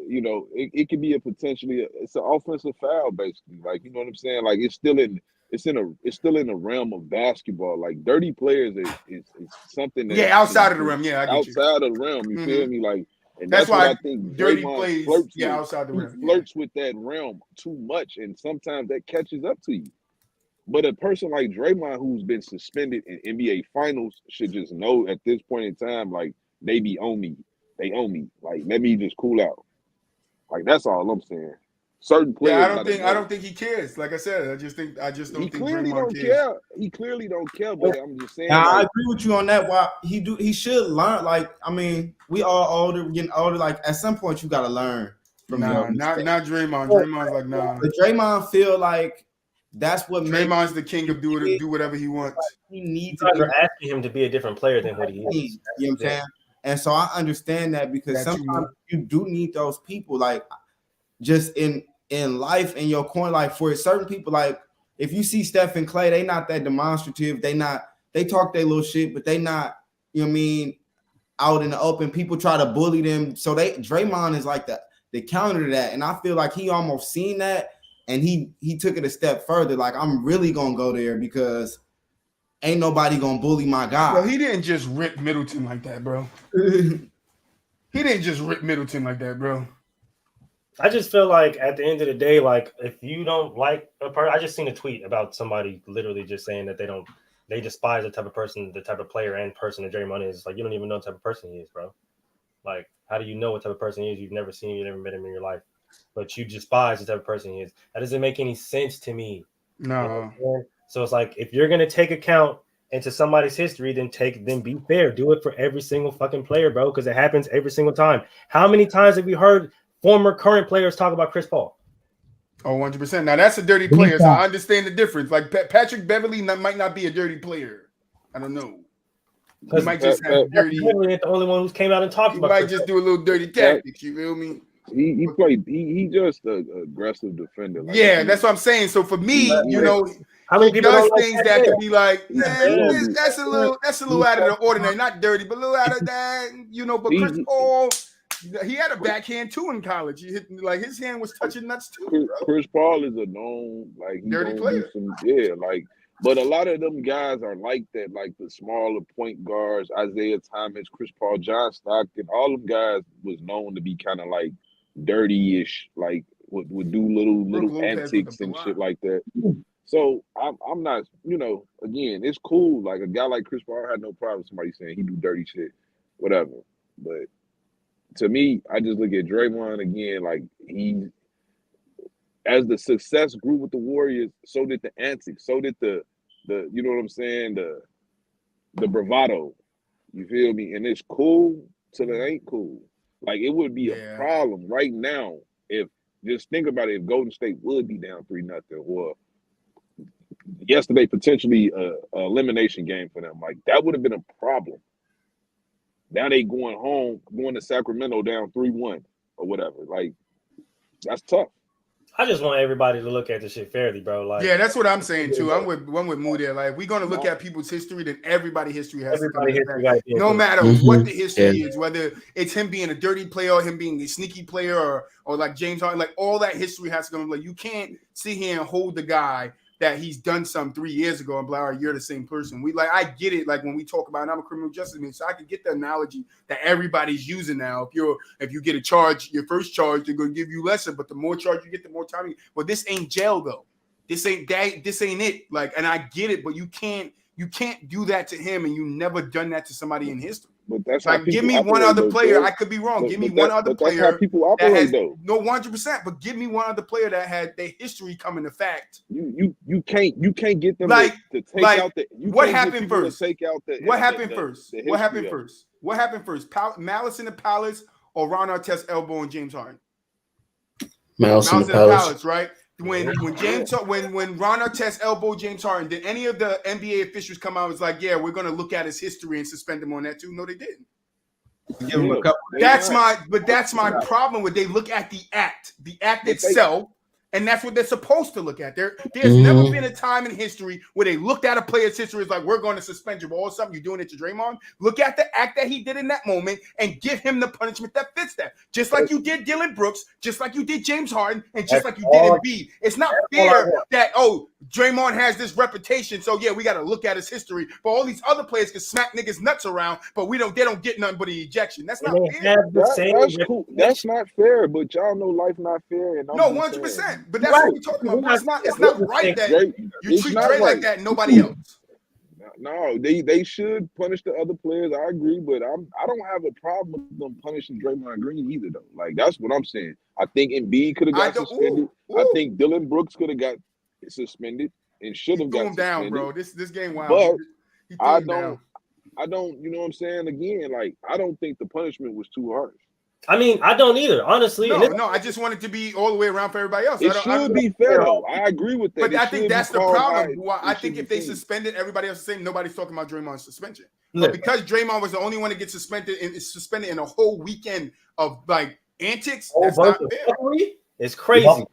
you know, it could be it's an offensive foul basically. Like, you know what I'm saying? Like it's still in the realm of basketball. Like dirty players is something that outside of the realm. Yeah, I get outside of the realm. You feel me? Like, and that's why what I think dirty Draymond plays flirts outside the realm. Flirts with that realm too much, and sometimes that catches up to you. But a person like Draymond, who's been suspended in NBA Finals, should just know at this point in time, like, they be on me. They own me. Like, let me just cool out. Like, that's all I'm saying. Certain players. I don't think he cares. Like I said, I just don't think Draymond cares. He clearly don't care. But I'm just saying. Now, I agree with you on that. Why he should learn. Like, I mean, we all older, we're getting older. Like, at some point, you gotta learn from not Draymond. Draymond's like, nah. But Draymond feel like that's what Draymond's the king of do whatever he wants. He needs to asking him to be a different player than what he is. You know what I'm saying? And so I understand that, because sometimes you do need those people, like, just in life, in your corner. Like, for certain people, like, if you see Steph and Clay, they not that demonstrative. They talk their little shit, but they not, you know what I mean, out in the open. People try to bully them. So Draymond is like the counter to that. And I feel like he almost seen that, and he took it a step further. Like, I'm really gonna go there because ain't nobody gonna bully my guy. Well, he didn't just rip Middleton like that, bro. He didn't just rip Middleton like that, bro. I just feel like at the end of the day, like, if you don't like a person, I just seen a tweet about somebody literally just saying that they despise the type of person, the type of player and person that Draymond is. Like, you don't even know the type of person he is, bro. Like, how do you know what type of person he is? You've never seen him, you've never met him in your life, but you despise the type of person he is. That doesn't make any sense to me. No. You know what I'm saying? So it's like, if you're gonna take account into somebody's history, then be fair. Do it for every single fucking player, bro, because it happens every single time. How many times have we heard former current players talk about Chris Paul? Oh, 100%. Now that's a dirty player. So I understand the difference. Like Patrick Beverly might not be a dirty player. I don't know. He might just have dirty. Beverly ain't the only one who came out and talked about. He might just do a little dirty tactics. You feel me? He just an aggressive defender. Like, that's what I'm saying. So for me, you know, how many people does things that could be like, that's a little out of the ordinary, not dirty, but a little out of that, you know. But Chris Paul, he had a backhand too in college. He hit, like, his hand was touching nuts too. Bro. Chris Paul is a known dirty player. But a lot of them guys are like that, like the smaller point guards, Isaiah Thomas, Chris Paul, John Stockton. All them guys was known to be kind of like dirty-ish, like would do little antics and shit like that. So I'm not, you know, again, it's cool. Like, a guy like Chris Paul, I had no problem with somebody saying he do dirty shit, whatever. But to me, I just look at Draymond again, like, he, as the success grew with the Warriors, so did the antics, so did the you know what I'm saying, the bravado. You feel me? And it's cool till it ain't cool. Like, it would be a problem right now if, just think about it, if Golden State would be down 3-0, or yesterday potentially a elimination game for them. Like, that would have been a problem. Now they going to Sacramento down 3-1 or whatever. Like, that's tough. I just want everybody to look at this shit fairly, bro. Like, that's what I'm saying too. I'm with Moody there. Like, we're gonna look at people's history, then everybody's history has to come back. No matter what the history is, whether it's him being a dirty player or him being a sneaky player or like James Harden, like, all that history has to come. Like, you can't sit here and hold the guy that he's done some 3 years ago and blah, all right, you're the same person. I get it. Like, when we talk about, I'm a criminal justice man, so I can get the analogy that everybody's using now. If you get a charge, your first charge, they're gonna give you lesser, but the more charge you get, the more time. Well, this ain't jail though. This ain't it. Like, and I get it, but you can't do that to him, and you never done that to somebody in history. But that's like, give me one other player. I could be wrong. Give me one other player. That's how people operate, though. No, 100%. But give me one other player that had their history come into fact. You can't get them to take out the. What happened first? What happened first? What happened first? What happened first? Malice in the Palace or Ron Artest's elbow and James Harden? Malice in the Palace, right? when Ron Artest elbowed James Harden, did any of the NBA officials come out and was like, yeah, we're gonna look at his history and suspend him on that too? No, they didn't. Give him a couple. That's my problem with they look at the act itself. And that's what they're supposed to look at. There's never been a time in history where they looked at a player's history as like, we're going to suspend you, but all of a sudden you're doing it to Draymond. Look at the act that he did in that moment and give him the punishment that fits that. Just like you did Dylan Brooks, just like you did James Harden, and just like you did Embiid. It's not fair that, Draymond has this reputation, so yeah, we got to look at his history. But all these other players can smack niggas nuts around, but they don't get nothing but an ejection. That's not fair. That's cool. That's not fair, but y'all know life not fair. And no, 100%. But that's what we're talking about. It's not right that you treat Dre like that and nobody else. No, they should punish the other players. I agree, but I don't have a problem with them punishing Draymond Green either, though. Like, that's what I'm saying. I think Embiid could have got suspended. I think Dylan Brooks could have got suspended and should have got suspended. Down, bro. This game wild. But I don't. You know what I'm saying? Again, like, I don't think the punishment was too harsh. I mean, I don't either, honestly. No, I just want it to be all the way around for everybody else. It should be fair, though. I agree with that. But I think that's the problem. I think if they suspended everybody else the same, nobody's talking about Draymond's suspension. But because Draymond was the only one to get suspended and is suspended in a whole weekend of like antics, that's not fair. It's crazy.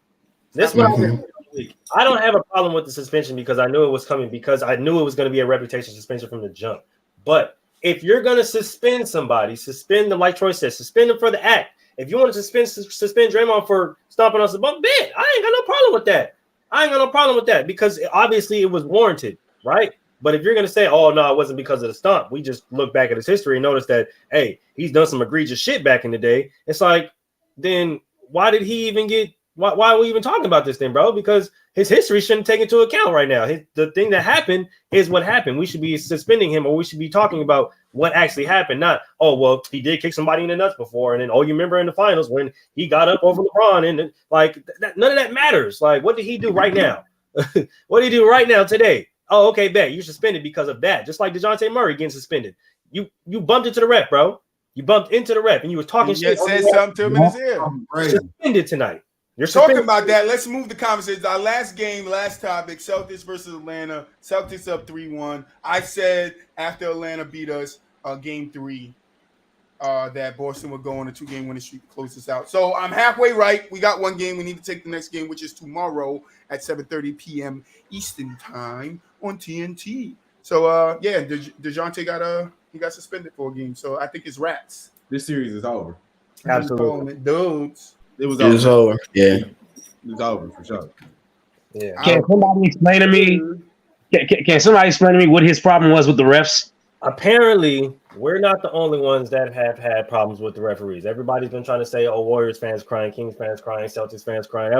This one, I don't have a problem with the suspension because I knew it was coming, because I knew it was going to be a reputation suspension from the jump. But if you're going to suspend somebody, suspend them, like Troy says, suspend them for the act. If you want to suspend Draymond for stomping us a bump, bet. I ain't got no problem with that. Because obviously it was warranted, right? But if you're going to say, oh, no, it wasn't because of the stomp, we just look back at his history and notice that, hey, he's done some egregious shit back in the day. It's like, then why did he even get – why are we even talking about this thing, bro? Because his history shouldn't take into account right now. The thing that happened is what happened. We should be suspending him, or we should be talking about what actually happened, not, oh, well, he did kick somebody in the nuts before, and then, oh, you remember in the finals when he got up over LeBron, and like none of that matters. Like, what did he do right now? What did he do right now today? Oh, okay, bet you're suspended because of that. Just like DeJounte Murray getting suspended. You bumped into the ref, bro. You bumped into the ref, and you was talking shit. You said something to him in his ear. Suspended tonight. You're talking about that. Let's move the conversation. Our last game, last topic, Celtics versus Atlanta. Celtics up 3-1. I said after Atlanta beat us game 3 that Boston would go on a 2-game winning streak to close this out. So I'm halfway right. We got one game. We need to take the next game, which is tomorrow at 7:30 p.m. Eastern time on TNT. So DeJounte got suspended for a game. So I think it's rats. This series is over. Absolutely. Dudes. It was over. Yeah. It was over for sure. Yeah. Can somebody explain to me? Can somebody explain to me what his problem was with the refs? Apparently, we're not the only ones that have had problems with the referees. Everybody's been trying to say, oh, Warriors fans crying, Kings fans crying, Celtics fans crying.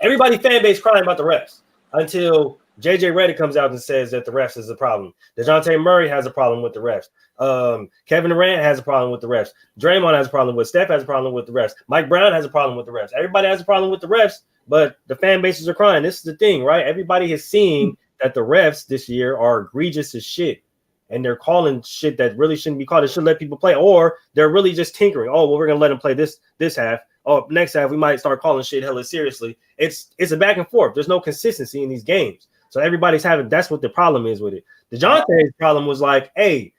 Everybody fan base crying about the refs until JJ Redick comes out and says that the refs is a problem. DeJounte Murray has a problem with the refs. Kevin Durant has a problem with the refs. Draymond has a problem with. Steph has a problem with the refs. Mike Brown has a problem with the refs. Everybody has a problem with the refs, but the fan bases are crying. This is the thing, right? Everybody is seeing that the refs this year are egregious as shit, and they're calling shit that really shouldn't be called. They should let people play, or they're really just tinkering. Oh, well, we're gonna let them play this half. Oh, next half we might start calling shit hella seriously. It's a back and forth. There's no consistency in these games. So everybody's having, that's what the problem is with it. DeJounte's problem was like, hey,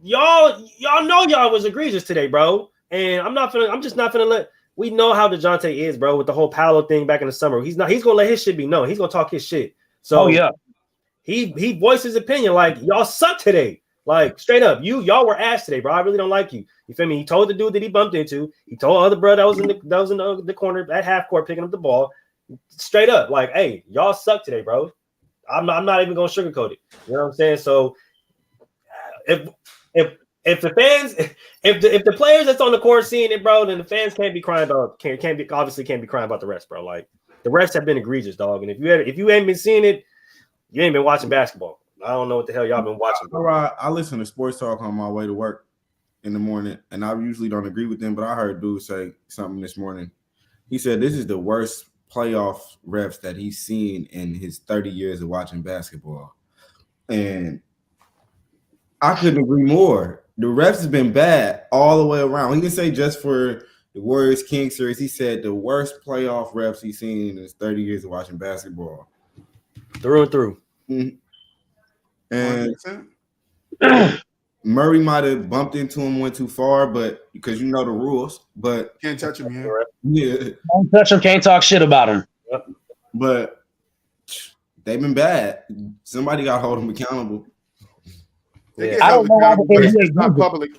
y'all know y'all was egregious today, bro. And I'm just not gonna let, we know how DeJounte is, bro, with the whole Paolo thing back in the summer. He's gonna let his shit be known. He's gonna talk his shit. So he voiced his opinion, like, y'all suck today. Like, straight up, y'all were ass today, bro. I really don't like you. You feel me? He told the dude that he bumped into. He told other bro that was in the corner at half court picking up the ball. Straight up, like, hey, y'all suck today, bro. I'm not even gonna sugarcoat it. You know what I'm saying? So if the fans, if the players that's on the court seeing it, bro, then the fans can't be crying about can't be crying about the refs, bro. Like, the refs have been egregious, dog. And if you ain't been seeing it, you ain't been watching basketball. I don't know what the hell y'all been watching. I listen to sports talk on my way to work in the morning, and I usually don't agree with them, but I heard dude say something this morning. He said this is the worst playoff refs that he's seen in his 30 years of watching basketball. And I couldn't agree more. The refs have been bad all the way around. He didn't say just for the Warriors King series. He said the worst playoff refs he's seen in his 30 years of watching basketball. Through and through. Mm-hmm. And 100%. Murray might have bumped into him, went too far, but because you know the rules. But Can't touch him, man. yeah, Don't touch him. Can't talk shit about him. but they've been bad. Somebody got to hold them accountable. They get I held don't know why accountable, the but it's NBA just not does it. public.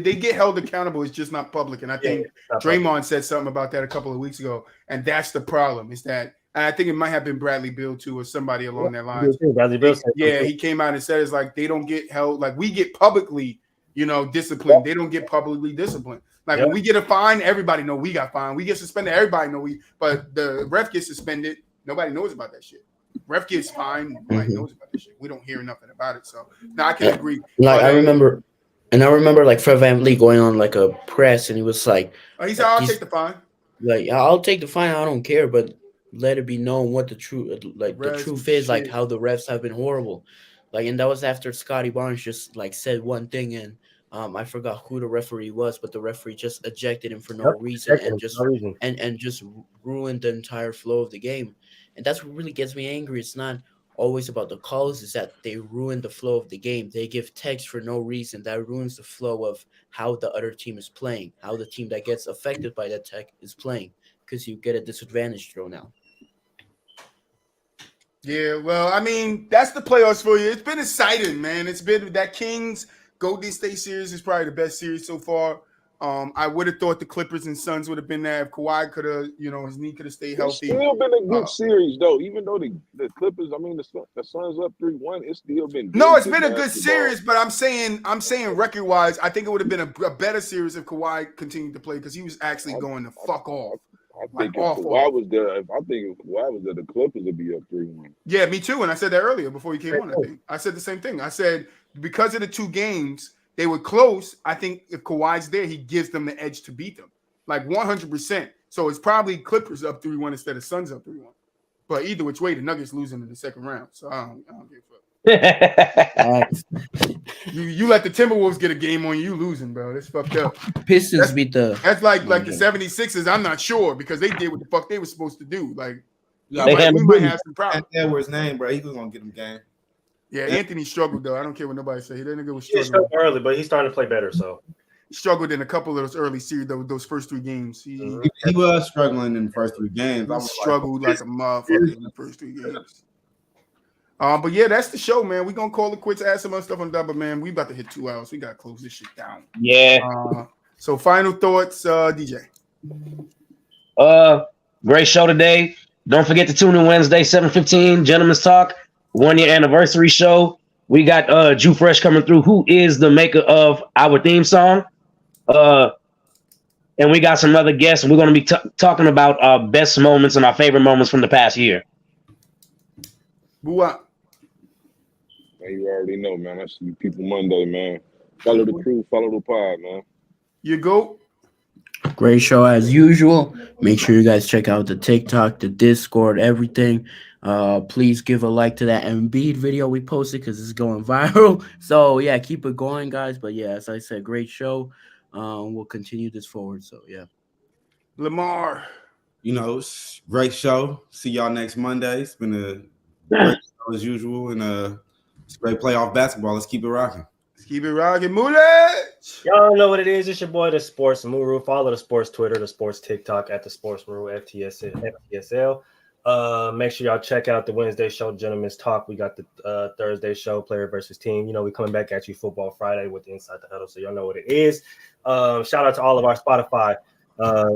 They get held accountable. It's just not public. And I think Draymond said something about that a couple of weeks ago. And that's the problem. Is that, and I think it might have been Bradley Beal too, or somebody along that line. Bradley Beal said He came out and said it's like they don't get held. Like we get publicly, disciplined. They don't get publicly disciplined. Like when we get a fine, everybody know we got fined. We get suspended, everybody know we. But the ref gets suspended. Nobody knows about that shit. Ref gets fined. Nobody knows about this shit. We don't hear nothing about it. So now I can agree. Like I remember like Fred VanVleet going on like a press, and he was like, he said, "I'll take the fine." Like I'll take the fine. I don't care, but let it be known what the truth, the truth is, like how the refs have been horrible. Like, and that was after Scotty Barnes just like said one thing, and I forgot who the referee was, but the referee just ejected him for no reason and just ruined the entire flow of the game. And that's what really gets me angry. It's not always about the calls, it's that they ruin the flow of the game. They give text for no reason. That ruins the flow of how the other team is playing, how the team that gets affected by that tech is playing, because you get a disadvantage thrown out. Yeah, well, I mean, that's the playoffs for you. It's been exciting, man. It's been that Kings Golden State series is probably the best series so far. I would have thought the Clippers and Suns would have been there if Kawhi could have, his knee could have stayed healthy. It's still been a good series, though. Even though the Clippers, the Suns up 3-1, it's still been. No, it's been a good series, but I'm saying record-wise, I think it would have been a better series if Kawhi continued to play because he was actually going to fuck off. I think if Kawhi was there, the Clippers would be up 3-1. Yeah, me too. And I said that earlier before you came on. I said the same thing. I said because of the two games. They were close. I think if Kawhi's there, he gives them the edge to beat them, like 100%. So it's probably Clippers up 3-1 instead of Suns up 3-1. But either which way, the Nuggets losing in the second round. So I don't give a fuck. you let the Timberwolves get a game on you losing, bro. That's fucked up. Pistons beat the. That's like the 76ers. I'm not sure because they did what the fuck they were supposed to do. Like we might have some problems. Edwards' name, bro. He was gonna get him game. Yeah, Anthony struggled though. I don't care what nobody say. That nigga was struggling. He struggled early, but he's starting to play better. So struggled in a couple of those early series, those first three games. He was struggling in the first three games. I struggled like a motherfucker in the first three games. But yeah, that's the show, man. We're gonna call it quits, add some other stuff on double, man. We about to hit 2 hours. We gotta close this shit down. Yeah. So final thoughts, DJ. Great show today. Don't forget to tune in Wednesday, 7:15, Gentlemen's Talk. 1-year anniversary show. We got Jew Fresh coming through, who is the maker of our theme song. And we got some other guests, and we're going to be talking about our best moments and our favorite moments from the past year. Boo up. You already know, man. That's you people Monday, man. Follow the crew, follow the pod, man. You go. Great show as usual. Make sure you guys check out the TikTok, the Discord, everything. Please give a like to that Embiid video we posted because it's going viral. So yeah, keep it going, guys. But yeah, as I said, great show. We'll continue this forward. So yeah. Lamar. It's a great show. See y'all next Monday. It's been a great show as usual, and it's great playoff basketball. Let's keep it rocking. Keep it rocking, Moolage. Y'all know what it is. It's your boy, the Sports Muru. Follow the Sports Twitter, the Sports TikTok at the Sports Muru FTSL. Make sure y'all check out the Wednesday show, Gentlemen's Talk. We got the Thursday show, Player versus Team. We coming back at you Football Friday with the Inside the Huddle, so y'all know what it is. Shout out to all of our Spotify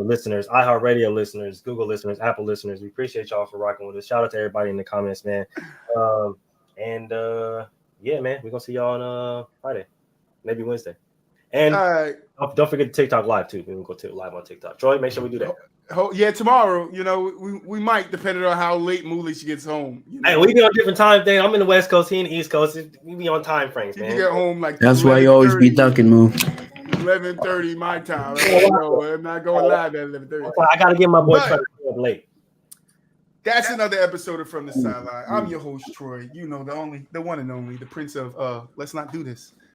listeners, iHeartRadio listeners, Google listeners, Apple listeners. We appreciate y'all for rocking with us. Shout out to everybody in the comments, man. Yeah, man, we're gonna see y'all on Friday, maybe Wednesday. And don't forget the TikTok live too. We're gonna go live on TikTok. Troy, make sure we do that. Yeah, tomorrow. We might, depending on how late Moolish gets home. Hey, we be on different time thing. I'm in the West Coast, he in the East Coast. We be on time frames, man. You get home like that's why you always be ducking, Move. 11:30 my time. I'm not going live at 11:30. I gotta get my boy up late. That's another episode of From the Sideline. I'm your host, Troy. The one and only, the Prince of Let's Not Do This.